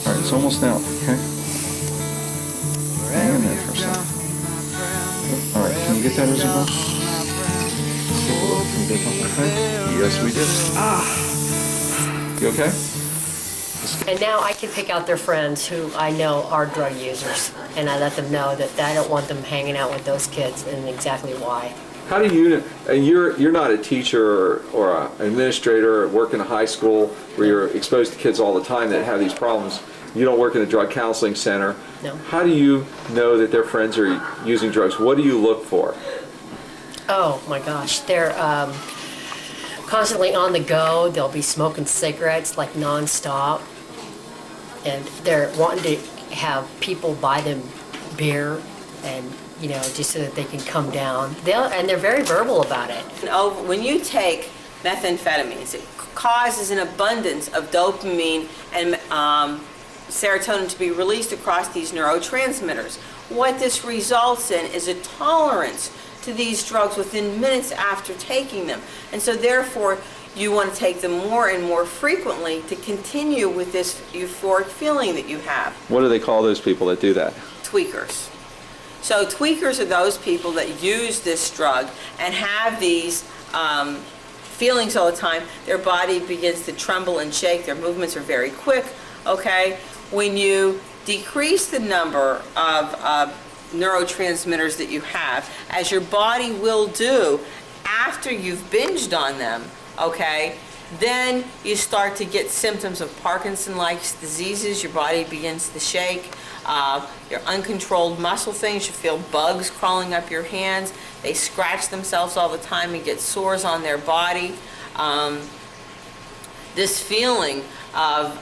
All right, it's almost out. Okay. Hang in there for a second. All right, can you get that, Isabel? Can you get that? Okay. Yes, we did. You okay? And now I can pick out their friends who I know are drug users, and I let them know that I don't want them hanging out with those kids, and exactly why. How do you, and you're not a teacher or an administrator or work in a high school where you're exposed to kids all the time that have these problems. You don't work in a drug counseling center. No. How do you know that their friends are using drugs? What do you look for? Oh my gosh, they're constantly on the go. They'll be smoking cigarettes like nonstop, and they're wanting to have people buy them beer, and you know, just so that they can come down. And they're very verbal about it. When you take methamphetamines, it causes an abundance of dopamine and serotonin to be released across these neurotransmitters. What this results in is a tolerance to these drugs within minutes after taking them. And so therefore, you want to take them more and more frequently to continue with this euphoric feeling that you have. What do they call those people that do that? Tweakers. So tweakers are those people that use this drug and have these feelings all the time. Their body begins to tremble and shake. Their movements are very quick, okay? When you decrease the number of neurotransmitters that you have, as your body will do after you've binged on them, okay, then you start to get symptoms of Parkinson-like diseases. Your body begins to shake. Your uncontrolled muscle things, you feel bugs crawling up your hands. They scratch themselves all the time and get sores on their body. This feeling of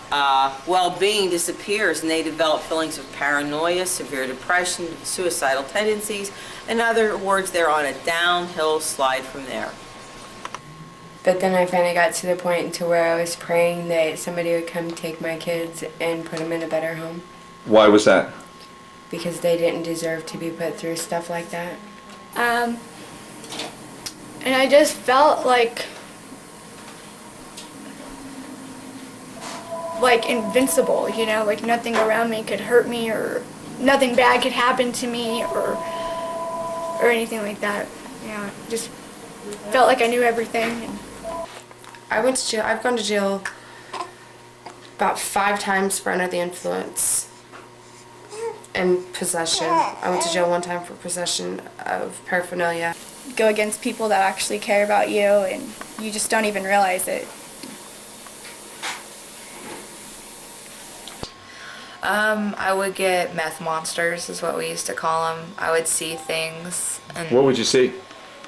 well-being disappears, and they develop feelings of paranoia, severe depression, suicidal tendencies. In other words, they're on a downhill slide from there. But then I finally got to the point to where I was praying that somebody would come take my kids and put them in a better home. Why was that? Because they didn't deserve to be put through stuff like that. And I just felt like invincible, you know, like nothing around me could hurt me, or nothing bad could happen to me, or anything like that. You know, just felt like I knew everything. I went to jail. I've gone to jail about 5 times for under the influence and possession. I went to jail 1 time for possession of paraphernalia. Go against people that actually care about you, and you just don't even realize it. I would get meth monsters, is what we used to call them. I would see things. And What would you see?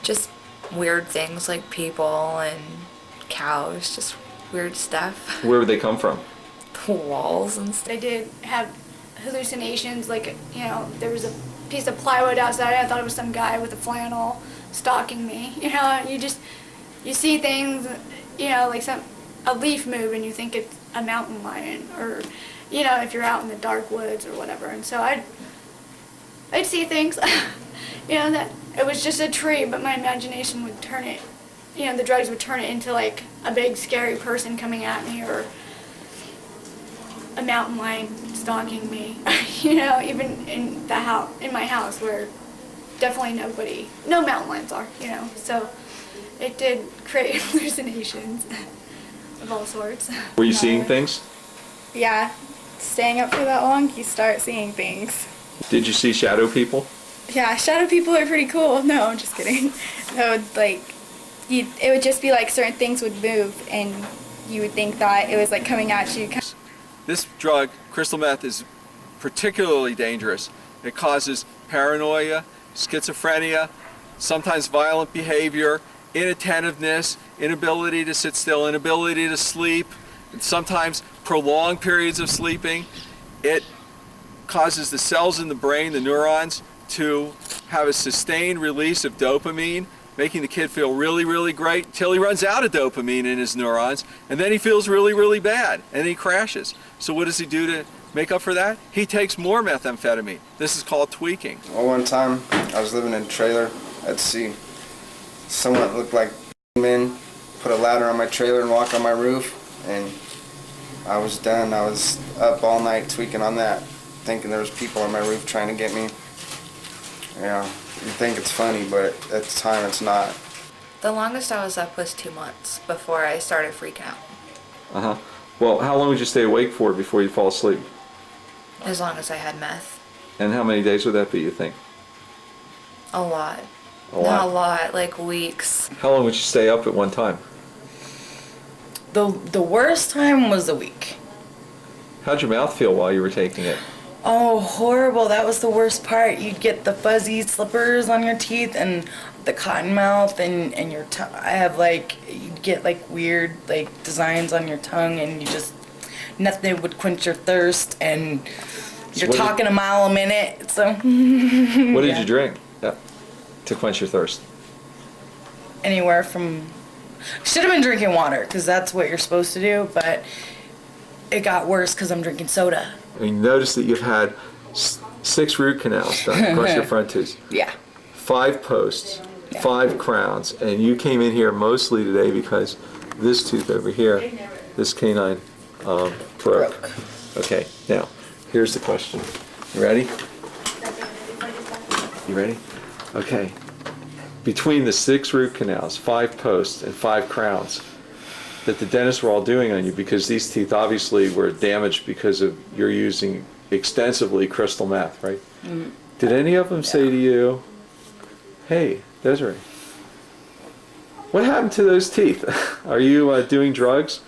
just weird things like people and cows, just weird stuff. Where would they come from? The walls and stuff. I did have hallucinations, like, you know, there was a piece of plywood outside. I thought it was some guy with a flannel stalking me. You know, you see things, you know, like a leaf move and you think it's a mountain lion, or, you know, if you're out in the dark woods or whatever. And so I'd see things, you know, that it was just a tree, but my imagination would turn it, you know, the drugs would turn it into like a big scary person coming at me, or a mountain lion stalking me. You know, even in the house, in my house, where definitely no mountain lions are, you know. So it did create hallucinations of all sorts. Were you seeing things? Yeah, staying up for that long, you start seeing things. Did you see shadow people? Yeah, shadow people are pretty cool. No, I'm just kidding. So like, it would just be like certain things would move, and you would think that it was like coming at you. This drug, crystal meth, is particularly dangerous. It causes paranoia, schizophrenia, sometimes violent behavior, inattentiveness, inability to sit still, inability to sleep, and sometimes prolonged periods of sleeping. It causes the cells in the brain, the neurons, to have a sustained release of dopamine, making the kid feel really, really great until he runs out of dopamine in his neurons, and then he feels really, really bad, and he crashes. So what does he do to make up for that? He takes more methamphetamine. This is called tweaking. Well, one time, I was living in a trailer. I'd see someone that looked like men put a ladder on my trailer and walk on my roof, and I was done. I was up all night tweaking on that, thinking there was people on my roof trying to get me. Yeah, you think it's funny, but at the time it's not. The longest I was up was 2 months before I started freaking out. Uh-huh. Well, how long would you stay awake for before you fall asleep? As long as I had meth. And how many days would that be, you think? A lot. A lot? Not a lot, like weeks. How long would you stay up at one time? The worst time was a week. How'd your mouth feel while you were taking it? Oh, horrible. That was the worst part. You'd get the fuzzy slippers on your teeth and the cotton mouth and your tongue. I have like, you'd get like weird like designs on your tongue, and you just, nothing would quench your thirst, and you're talking a mile a minute. So What did you drink to quench your thirst? Anywhere from, should have been drinking water because that's what you're supposed to do, but it got worse because I'm drinking soda. I mean, notice that you've had 6 root canals done across your front teeth. Yeah. 5 posts, 5 crowns, and you came in here mostly today because this tooth over here, this canine, broke. Okay, now, here's the question. You ready? You ready? Okay. Between the 6 root canals, 5 posts, and 5 crowns that the dentists were all doing on you, because these teeth obviously were damaged because of you're using extensively crystal meth, right? Mm-hmm. Did any of them say to you, hey, Desiree, what happened to those teeth? Are you doing drugs?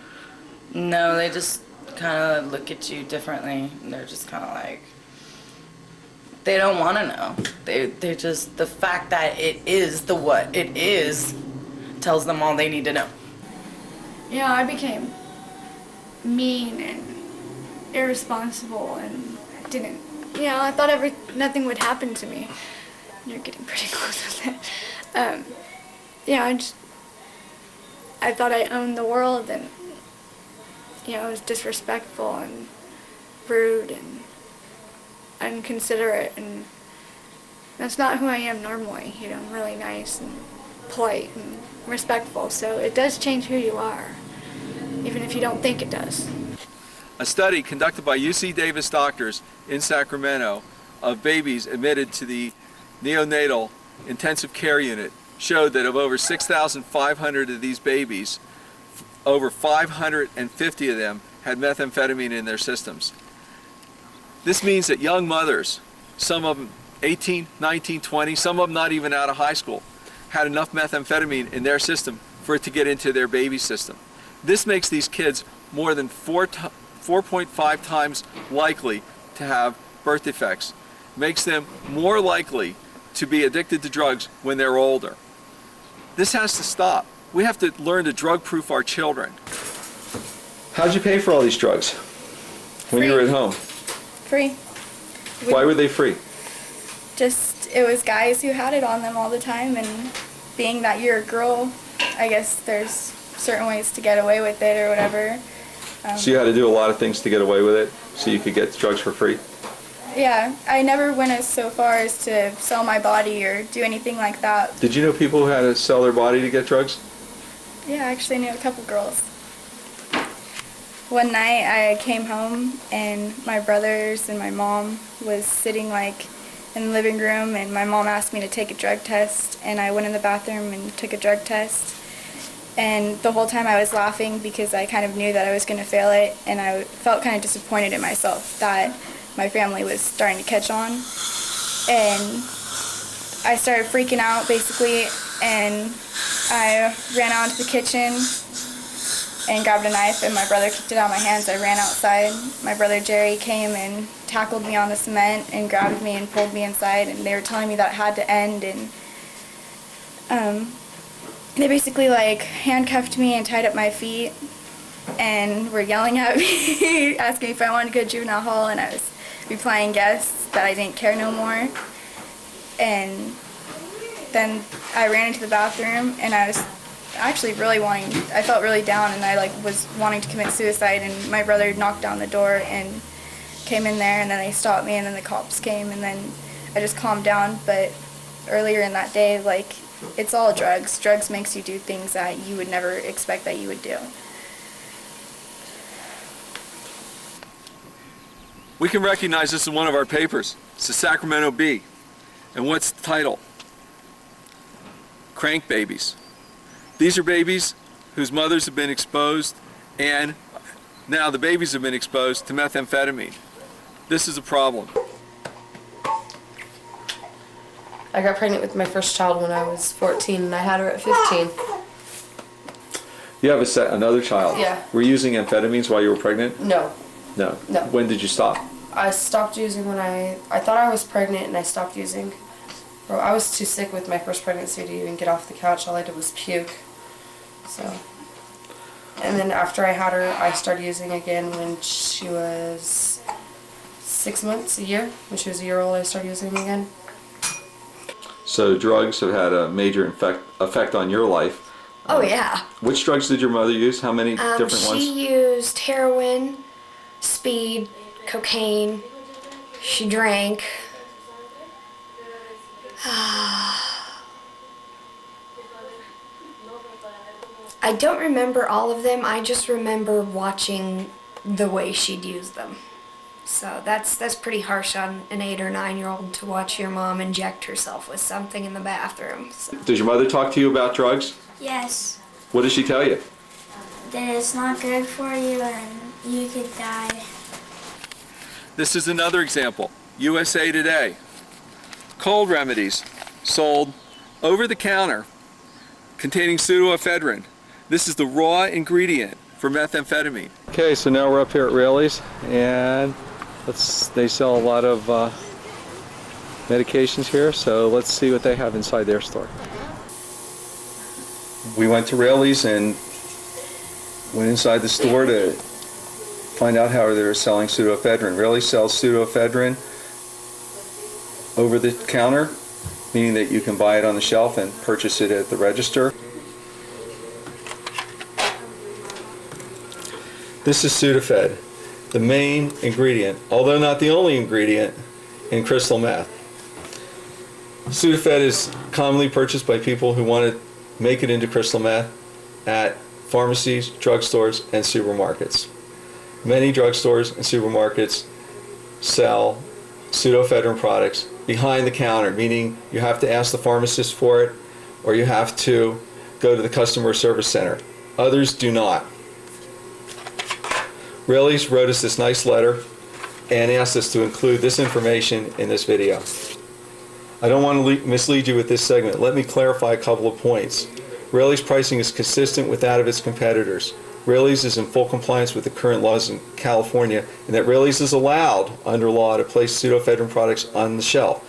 No, they just kind of look at you differently. And they're just kind of like, they don't want to know. They're just, the fact that it is the what it is tells them all they need to know. Yeah, I became mean and irresponsible and didn't, you know, I thought nothing would happen to me. You're getting pretty close with it. Yeah, I thought I owned the world, and, you know, I was disrespectful and rude and inconsiderate, and that's not who I am normally. You know, I'm really nice and polite and respectful, so it does change who you are, even if you don't think it does. A study conducted by UC Davis doctors in Sacramento of babies admitted to the neonatal intensive care unit showed that of over 6,500 of these babies, over 550 of them had methamphetamine in their systems. This means that young mothers, some of them 18, 19, 20, some of them not even out of high school, had enough methamphetamine in their system for it to get into their baby system. This makes these kids more than 4.5 times likely to have birth defects. Makes them more likely to be addicted to drugs when they're older. This has to stop. We have to learn to drug-proof our children. How'd you pay for all these drugs when you were at home? Free. Why were they free? Just, it was guys who had it on them all the time, and being that you're a girl, I guess there's certain ways to get away with it or whatever. So you had to do a lot of things to get away with it so you could get drugs for free? Yeah, I never went as so far as to sell my body or do anything like that. Did you know people who had to sell their body to get drugs? Yeah, I actually knew a couple girls. One night I came home and my brothers and my mom was sitting like in the living room, and my mom asked me to take a drug test, and I went in the bathroom and took a drug test. And the whole time I was laughing because I kind of knew that I was going to fail it, and I felt kind of disappointed in myself that my family was starting to catch on. And I started freaking out basically, and I ran out into the kitchen and grabbed a knife, and my brother kicked it out of my hands. I ran outside. My brother Jerry came and tackled me on the cement and grabbed me and pulled me inside, and they were telling me that it had to end, and they basically like handcuffed me and tied up my feet and were yelling at me, asking me if I wanted to go to juvenile hall, and I was replying yes, that I didn't care no more. And then I ran into the bathroom, and I was actually I felt really down, and I like was wanting to commit suicide, and my brother knocked down the door and came in there, and then they stopped me, and then the cops came, and then I just calmed down. But earlier in that day, like, it's all drugs. Drugs makes you do things that you would never expect that you would do. We can recognize this in one of our papers. It's the Sacramento Bee. And what's the title? Crank babies. These are babies whose mothers have been exposed, and now the babies have been exposed to methamphetamine. This is a problem. I got pregnant with my first child when I was 14, and I had her at 15. You have another child? Yeah. Were you using amphetamines while you were pregnant? No. No. No. When did you stop? I stopped using when I thought I was pregnant, and I stopped using. Well, I was too sick with my first pregnancy to even get off the couch. All I did was puke. So, and then after I had her, I started using again when she was 6 months, a year. When she was a year old, I started using them again. So drugs have had a major effect on your life. Oh yeah. Which drugs did your mother use? How many different ones? She used heroin, speed, cocaine. She drank. I don't remember all of them. I just remember watching the way she'd use them. So that's pretty harsh on an 8 or 9-year-old to watch your mom inject herself with something in the bathroom. So. Does your mother talk to you about drugs? Yes, What does she tell you? that it's not good for you and you could die. This is another example. USA Today. Cold remedies sold over the counter containing pseudoephedrine. This is the raw ingredient for methamphetamine. Okay, so now we're up here at Raley's, and they sell a lot of medications here, so let's see what they have inside their store. We went to Raley's and went inside the store to find out how they're selling pseudoephedrine. Raley's sells pseudoephedrine over the counter, meaning that you can buy it on the shelf and purchase it at the register. This is Sudafed, the main ingredient, although not the only ingredient, in crystal meth. Sudafed is commonly purchased by people who want to make it into crystal meth at pharmacies, drugstores, and supermarkets. Many drugstores and supermarkets sell pseudoephedrine products behind the counter, meaning you have to ask the pharmacist for it, or you have to go to the customer service center. Others do not. Raley's wrote us this nice letter and asked us to include this information in this video. I don't want to mislead you with this segment. Let me clarify a couple of points. Raley's pricing is consistent with that of its competitors. Raley's is in full compliance with the current laws in California, and that Raley's is allowed under law to place pseudoephedrine products on the shelf.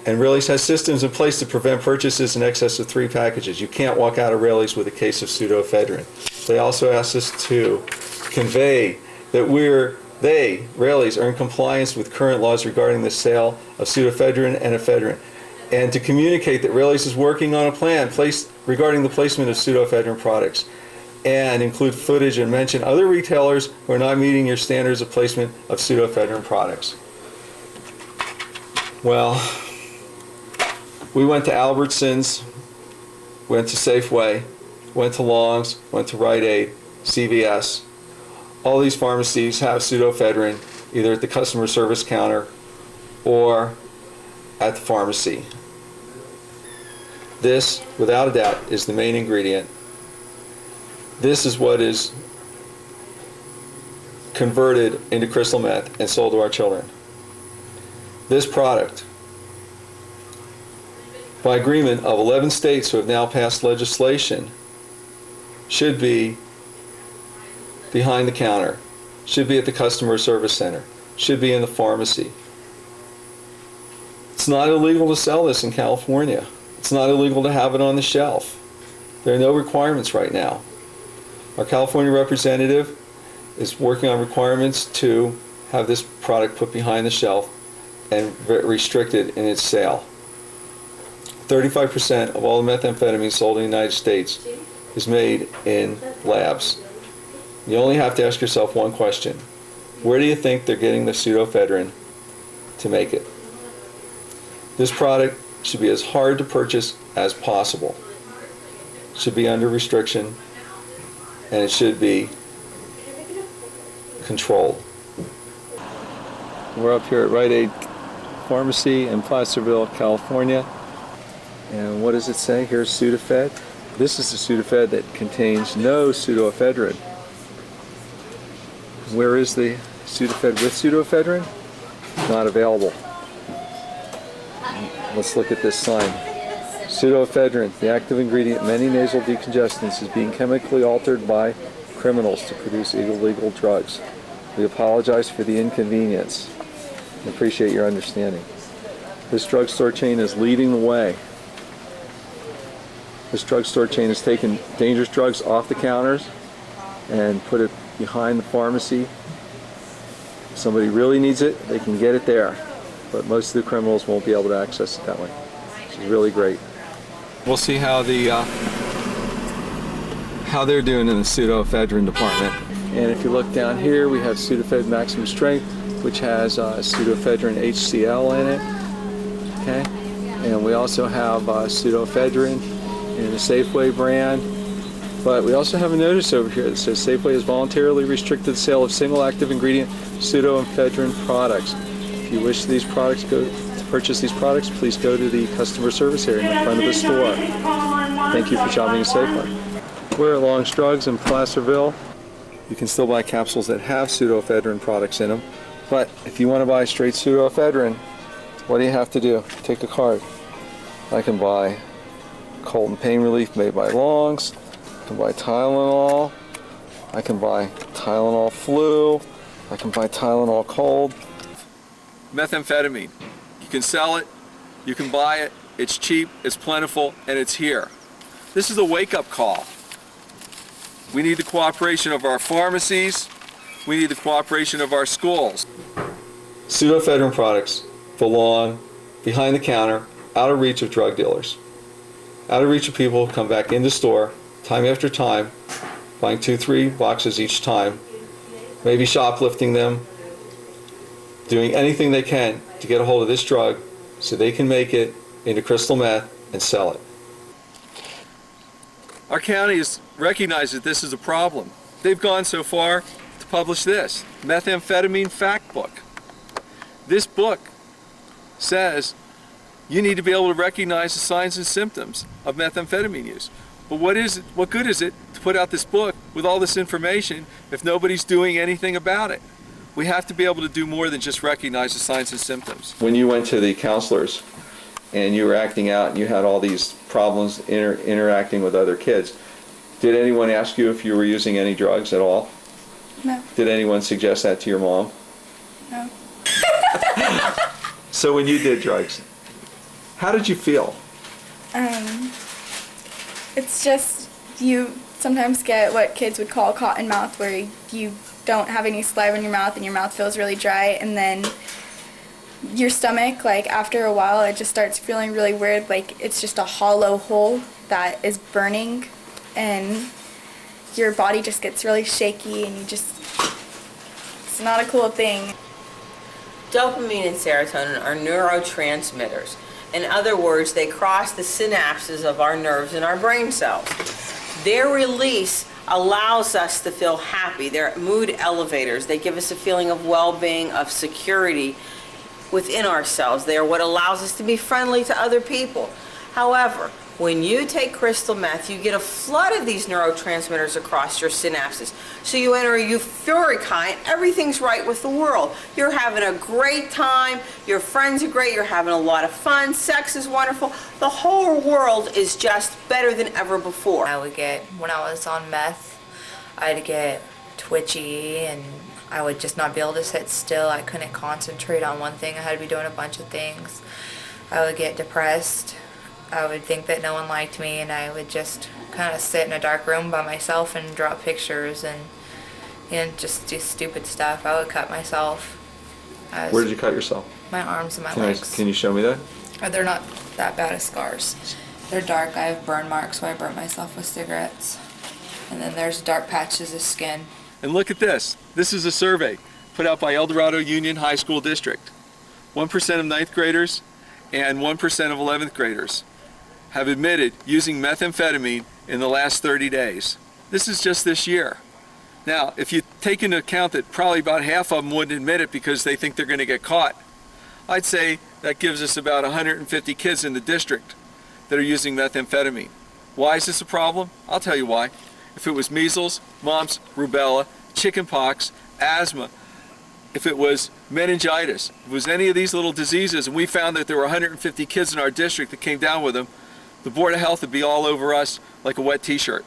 And Raley's has systems in place to prevent purchases in excess of 3 packages. You can't walk out of Raley's with a case of pseudoephedrine. They also asked us to convey that Raley's, are in compliance with current laws regarding the sale of pseudoephedrine and ephedrine, and to communicate that Raley's is working on a plan regarding the placement of pseudoephedrine products. and include footage and mention other retailers who are not meeting your standards of placement of pseudoephedrine products. Well, we went to Albertsons, went to Safeway, went to Long's, went to Rite Aid, CVS. All these pharmacies have pseudoephedrine either at the customer service counter or at the pharmacy. This, without a doubt, is the main ingredient. This is what is converted into crystal meth and sold to our children. This product, by agreement of 11 states who have now passed legislation, should be behind the counter, should be at the customer service center, should be in the pharmacy. It's not illegal to sell this in California. It's not illegal to have it on the shelf. There are no requirements right now. Our California representative is working on requirements to have this product put behind the shelf and restricted in its sale. 35% of all the methamphetamine sold in the United States is made in labs. You only have to ask yourself one question. Where do you think they're getting the pseudoephedrine to make it? This product should be as hard to purchase as possible. It should be under restriction, and it should be controlled. We're up here at Rite Aid Pharmacy in Placerville, California. And what does it say? Here's Sudafed. This is the Sudafed that contains no pseudoephedrine. Where is the Sudafed with pseudoephedrine? Not available. Let's look at this sign. Pseudoephedrine, the active ingredient in many nasal decongestants, is being chemically altered by criminals to produce illegal drugs. We apologize for the inconvenience and appreciate your understanding. This drugstore chain is leading the way. This drugstore chain has taken dangerous drugs off the counters and put it behind the pharmacy. If somebody really needs it, they can get it there. But most of the criminals won't be able to access it that way. Which is really great. We'll see how they're doing in the pseudoephedrine department. And if you look down here, we have Sudafed Maximum Strength, which has pseudoephedrine HCl in it. Okay, and we also have pseudoephedrine in the Safeway brand. But we also have a notice over here that says Safeway has voluntarily restricted the sale of single active ingredient pseudoephedrine products. If you wish these products to purchase these products, please go to the customer service area in the front of the store. Thank you for shopping at Safeway. We're at Long's Drugs in Placerville. You can still buy capsules that have pseudoephedrine products in them, but if you want to buy straight pseudoephedrine, what do you have to do? Take a card. I can buy cold and pain relief made by Long's. I can buy Tylenol. I can buy Tylenol flu. I can buy Tylenol cold. Methamphetamine. You can sell it, you can buy it, it's cheap, it's plentiful, and it's here. This is a wake-up call. We need the cooperation of our pharmacies, we need the cooperation of our schools. Pseudoephedrine products belong behind the counter, out of reach of drug dealers. Out of reach of people who come back in the store time after time, buying 2-3 boxes each time, maybe shoplifting them, doing anything they can to get a hold of this drug so they can make it into crystal meth and sell it. Our county has recognized that this is a problem. They've gone so far to publish this, Methamphetamine Fact Book. This book says you need to be able to recognize the signs and symptoms of methamphetamine use. But what good is it to put out this book with all this information if nobody's doing anything about it? We have to be able to do more than just recognize the signs and symptoms. When you went to the counselors and you were acting out and you had all these problems interacting with other kids, did anyone ask you if you were using any drugs at all? No. Did anyone suggest that to your mom? No. So when you did drugs, how did you feel? It's just, you sometimes get what kids would call cotton mouth, where you don't have any saliva in your mouth and your mouth feels really dry, and then your stomach, like after a while, it just starts feeling really weird, like it's just a hollow hole that is burning, and your body just gets really shaky and it's not a cool thing. Dopamine and serotonin are neurotransmitters. In other words, they cross the synapses of our nerves and our brain cells. Their release allows us to feel happy. They're mood elevators. They give us a feeling of well-being, of security within ourselves. They are what allows us to be friendly to other people. However, when you take crystal meth, you get a flood of these neurotransmitters across your synapses. So you enter a euphoric high and everything's right with the world. You're having a great time, your friends are great, you're having a lot of fun, sex is wonderful. The whole world is just better than ever before. When I was on meth, I'd get twitchy and I would just not be able to sit still. I couldn't concentrate on one thing. I had to be doing a bunch of things. I would get depressed. I would think that no one liked me, and I would just kind of sit in a dark room by myself and draw pictures and just do stupid stuff. I would cut myself. Where did you cut yourself? My arms and my legs. Can you show me that? They're not that bad of scars. They're dark. I have burn marks where I burnt myself with cigarettes. And then there's dark patches of skin. And look at this. This is a survey put out by El Dorado Union High School District. 1% of 9th graders and 1% of 11th graders have admitted using methamphetamine in the last 30 days. This is just this year. Now, if you take into account that probably about half of them wouldn't admit it because they think they're going to get caught, I'd say that gives us about 150 kids in the district that are using methamphetamine. Why is this a problem? I'll tell you why. If it was measles, mumps, rubella, chickenpox, asthma, if it was meningitis, if it was any of these little diseases, and we found that there were 150 kids in our district that came down with them, the Board of Health would be all over us like a wet t-shirt.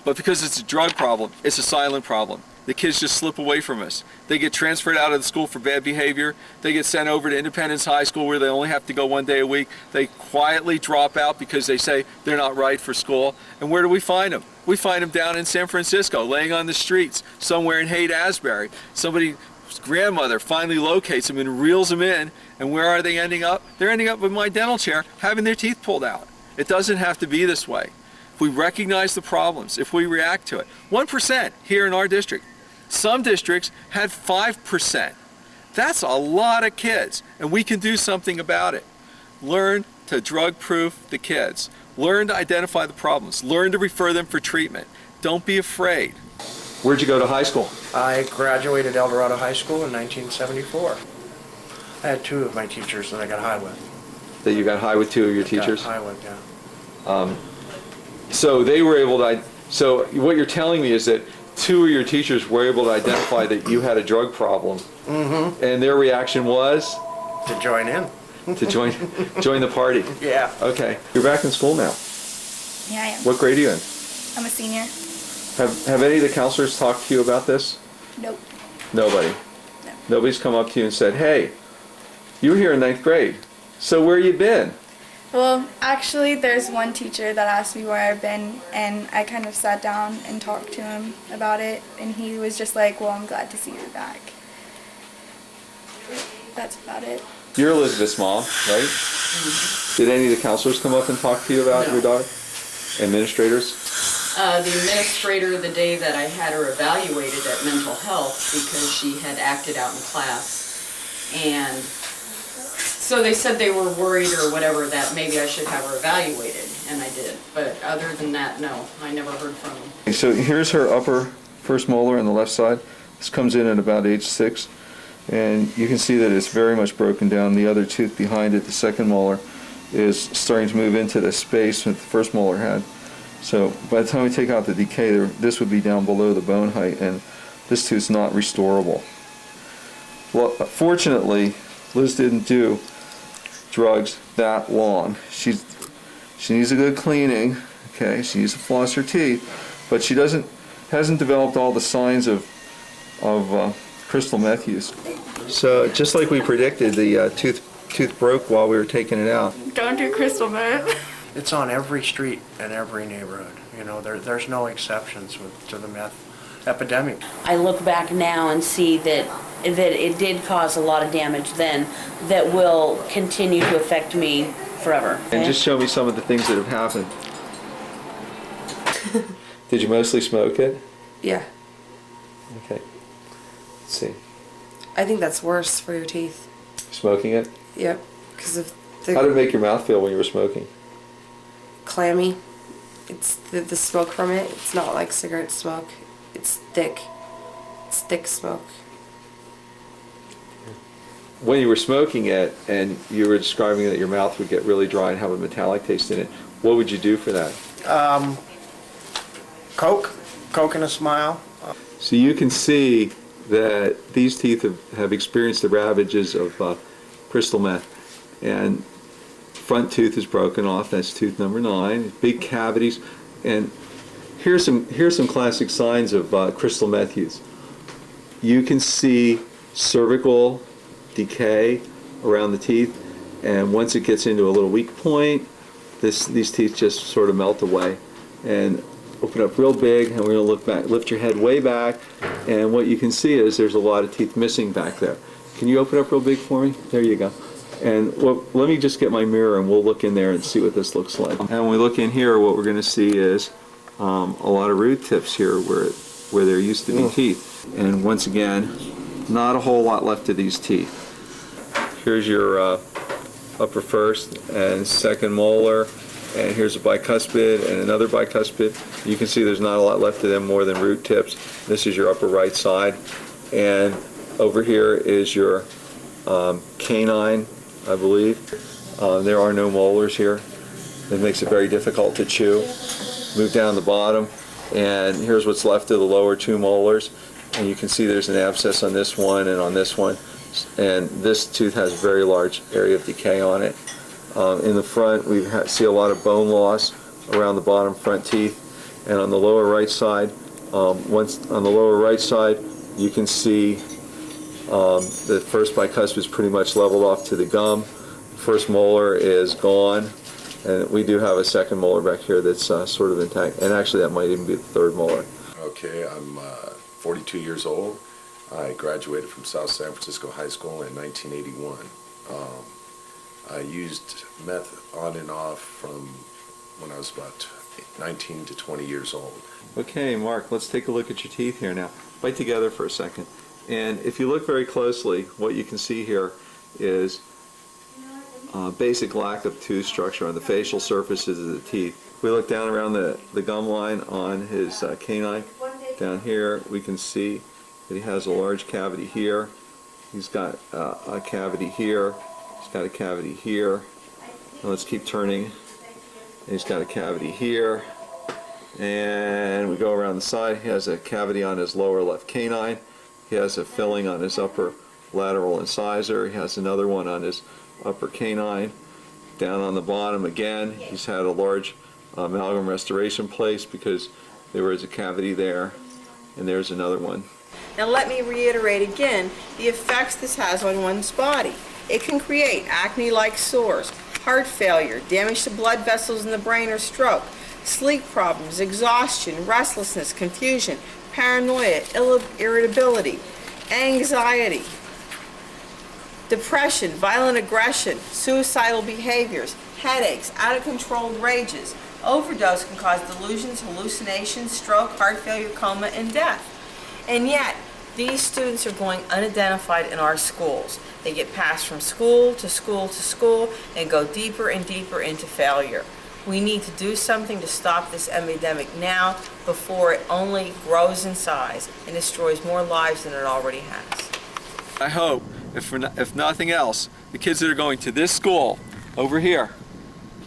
But because it's a drug problem, it's a silent problem. The kids just slip away from us. They get transferred out of the school for bad behavior. They get sent over to Independence High School where they only have to go 1 day a week. They quietly drop out because they say they're not right for school. And where do we find them? We find them down in San Francisco, laying on the streets, somewhere in Haight-Ashbury. Somebody's grandmother finally locates them and reels them in, and where are they ending up? They're ending up with my dental chair, having their teeth pulled out. It doesn't have to be this way. If we recognize the problems, if we react to it. 1% here in our district. Some districts had 5%. That's a lot of kids, and we can do something about it. Learn to drug-proof the kids. Learn to identify the problems. Learn to refer them for treatment. Don't be afraid. Where'd you go to high school? I graduated El Dorado High School in 1974. I had 2 of my teachers that I got high with. That you got high with 2 of your teachers? Got high with, yeah. So they were able to, so what you're telling me is that 2 of your teachers were able to identify that you had a drug problem. Mm-hmm. And their reaction was? To join in. To join the party. Yeah. Okay. You're back in school now. Yeah, I am. What grade are you in? I'm a senior. Have any of the counselors talked to you about this? Nope. Nobody? No. Nobody's come up to you and said, hey, you were here in 9th grade, so where you been? Well, actually, there's one teacher that asked me where I've been, and I kind of sat down and talked to him about it, and he was just like, well, I'm glad to see you back. That's about it. You're Elizabeth's mom, right? Mm-hmm. Did any of the counselors come up and talk to you about your dog? Administrators? The administrator the day that I had her evaluated at mental health because she had acted out in class. And so they said they were worried or whatever that maybe I should have her evaluated, and I did. But other than that, no, I never heard from them. So here's her upper first molar on the left side. This comes in at about age 6. And you can see that it's very much broken down. The other tooth behind it, the second molar, is starting to move into the space that the first molar had. So by the time we take out the decay, this would be down below the bone height, and this tooth's not restorable. Well, fortunately, Liz didn't do drugs that long. She needs a good cleaning. Okay, she needs to floss her teeth, but she hasn't developed all the signs of crystal meth use. So just like we predicted, the tooth broke while we were taking it out. Don't do crystal meth. It's on every street and every neighborhood. You know, there's no exceptions to the meth epidemic. I look back now and see that it did cause a lot of damage then that will continue to affect me forever. And just show me some of the things that have happened. Did you mostly smoke it? Yeah. Okay. Let's see. I think that's worse for your teeth. Smoking it? Yep. Because of How did it make your mouth feel when you were smoking? clammy. It's the smoke from it. It's not like cigarette smoke. It's thick. It's thick smoke. When you were smoking it and you were describing that your mouth would get really dry and have a metallic taste in it, what would you do for that? Coke and a smile. So you can see that these teeth have experienced the ravages of crystal meth. And front tooth is broken off. That's tooth number 9. Big cavities. And here's some classic signs of crystal meth use. You can see cervical decay around the teeth, and once it gets into a little weak point, these teeth just sort of melt away. And open up real big, and we're going to look back. Lift your head way back, and what you can see is there's a lot of teeth missing back there. Can you open up real big for me? There you go. And let me just get my mirror, and we'll look in there and see what this looks like. And when we look in here, what we're going to see is a lot of root tips here where there used to be teeth. And once again, not a whole lot left of these teeth. Here's your upper first and second molar, and here's a bicuspid and another bicuspid. You can see there's not a lot left of them more than root tips. This is your upper right side, and over here is your canine, I believe. There are no molars here. It makes it very difficult to chew. Move down the bottom, and here's what's left of the lower 2 molars. And you can see there's an abscess on this one and on this one. And this tooth has a very large area of decay on it. In the front, we see a lot of bone loss around the bottom front teeth. And on the lower right side, you can see the first bicuspid is pretty much leveled off to the gum. First molar is gone, and we do have a second molar back here that's sort of intact. And actually, that might even be the third molar. Okay, I'm 42 years old. I graduated from South San Francisco High School in 1981. I used meth on and off from when I was about 19 to 20 years old. Okay, Mark, let's take a look at your teeth here now. Bite together for a second. And if you look very closely, what you can see here is basic lack of tooth structure on the facial surfaces of the teeth. If we look down around the gum line on his canine, down here we can see that he has a large cavity here. He's got a cavity here. He's got a cavity here. And let's keep turning. And he's got a cavity here. And we go around the side. He has a cavity on his lower left canine. He has a filling on his upper lateral incisor. He has another one on his upper canine. Down on the bottom again, he's had a large amalgam restoration placed because there was a cavity there. And there's another one. Now let me reiterate again the effects this has on one's body. It can create acne-like sores, heart failure, damage to blood vessels in the brain or stroke, sleep problems, exhaustion, restlessness, confusion, paranoia, irritability, anxiety, depression, violent aggression, suicidal behaviors, headaches, out-of-control rages. Overdose can cause delusions, hallucinations, stroke, heart failure, coma, and death. And yet, these students are going unidentified in our schools. They get passed from school to school to school and go deeper and deeper into failure. We need to do something to stop this epidemic now before it only grows in size and destroys more lives than it already has. I hope, if nothing else, the kids that are going to this school over here,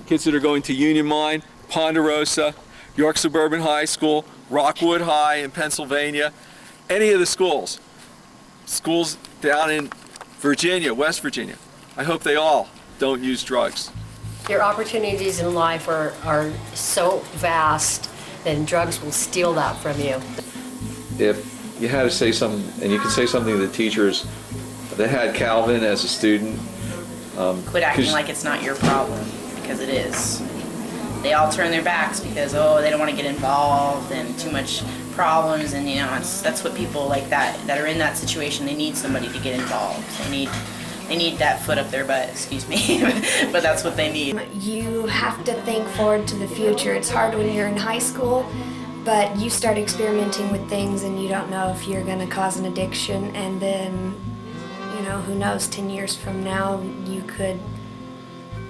kids that are going to Union Mine, Ponderosa, York Suburban High School, Rockwood High in Pennsylvania, any of the schools down in Virginia, West Virginia, I hope they all don't use drugs. Your opportunities in life are so vast, then drugs will steal that from you. If you had to say something, and you could say something to the teachers that had Calvin as a student. Quit acting like it's not your problem, because it is. They all turn their backs because, oh, they don't want to get involved and too much problems, and that's what people like that are in that situation, they need somebody to get involved. They need that foot up their butt, excuse me, but that's what they need. You have to think forward to the future. It's hard when you're in high school, But you start experimenting with things and you don't know if you're going to cause an addiction, and then, you know, who knows, 10 years from now you could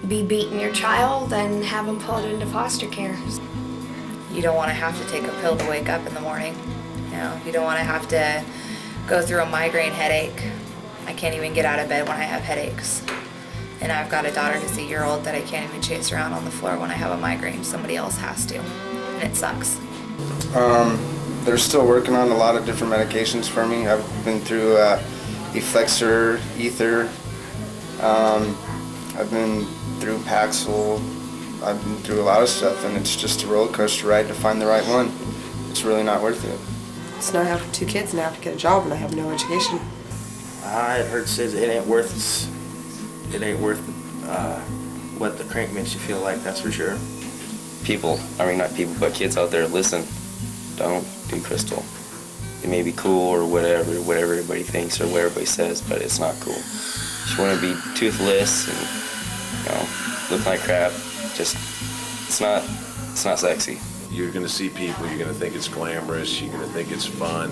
be beating your child and have them pulled into foster care. You don't want to have to take a pill to wake up in the morning. You know, you don't want to have to go through a migraine headache. I can't even get out of bed when I have headaches. And I've got a daughter who's a year-old that I can't even chase around on the floor when I have a migraine. Somebody else has to, and it sucks. They're still working on a lot of different medications for me. I've been through Efflexor, Ether. I've been through Paxil. I've been through a lot of stuff, and it's just a roller coaster ride to find the right one. It's really not worth it. So now I have 2 kids and I have to get a job and I have no education. I heard says it ain't worth what the crank makes you feel like, that's for sure. People, I mean not people, but kids out there, listen, don't do crystal. It may be cool or whatever everybody thinks or what everybody says, but it's not cool. You want to be toothless and, you know, look like crap. Just, it's not sexy. You're going to see people, you're going to think it's glamorous, you're going to think it's fun,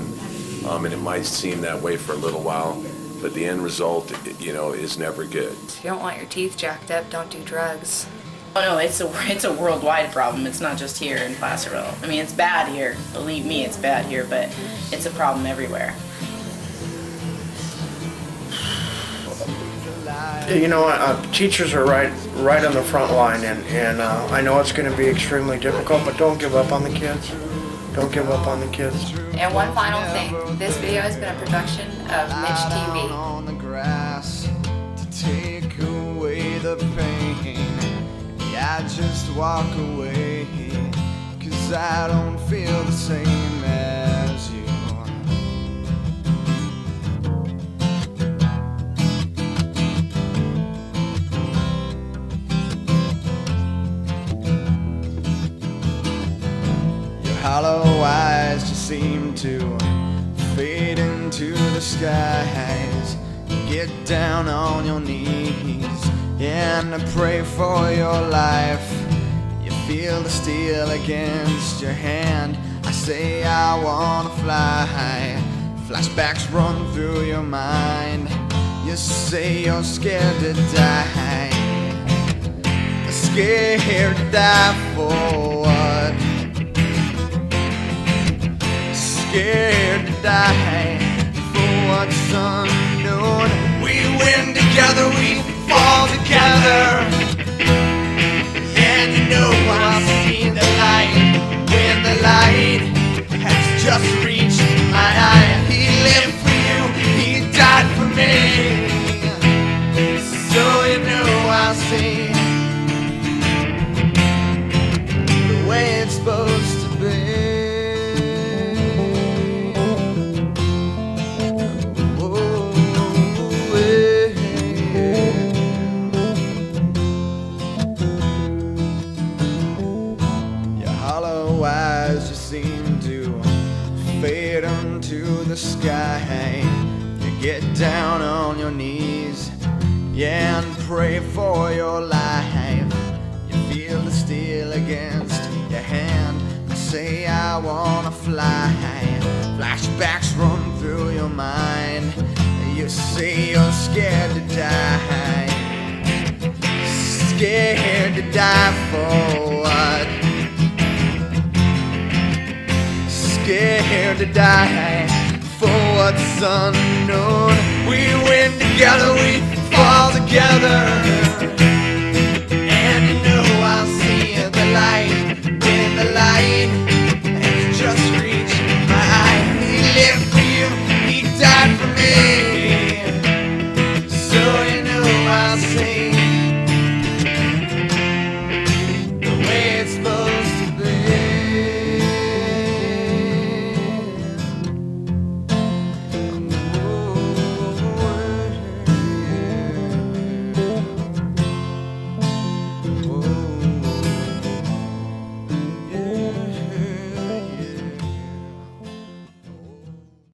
and it might seem that way for a little while, but the end result, you know, is never good. If you don't want your teeth jacked up, don't do drugs. Oh no, it's a worldwide problem. It's not just here in Placerville. I mean, it's bad here. Believe me, it's bad here, but it's a problem everywhere. You know, teachers are right on the front line, and I know it's going to be extremely difficult, but don't give up on the kids. Don't give up on the kids. And one final thing, this video has been a production of Mitch TV. On the grass to take away the pain. Yeah, I just walk away, 'cause I don't feel the same as you. Your hollow eyes just seem to fade into the skies. Get down on your knees and pray for your life. You feel the steel against your hand. I say I wanna fly. Flashbacks run through your mind. You say you're scared to die. Scared to die for what? Scared to die for what's unknown. We win together, we fall together. And you know I see the light when the light has just reached my eye. He lived for you, he died for me. So you know I see the way it's supposed to be. The sky, you get down on your knees, yeah, and pray for your life. You feel the steel against your hand. I say I wanna fly. Flashbacks run through your mind. You say you're scared to die. Scared to die for what? Scared to die for what's unknown. We win together, we fall together.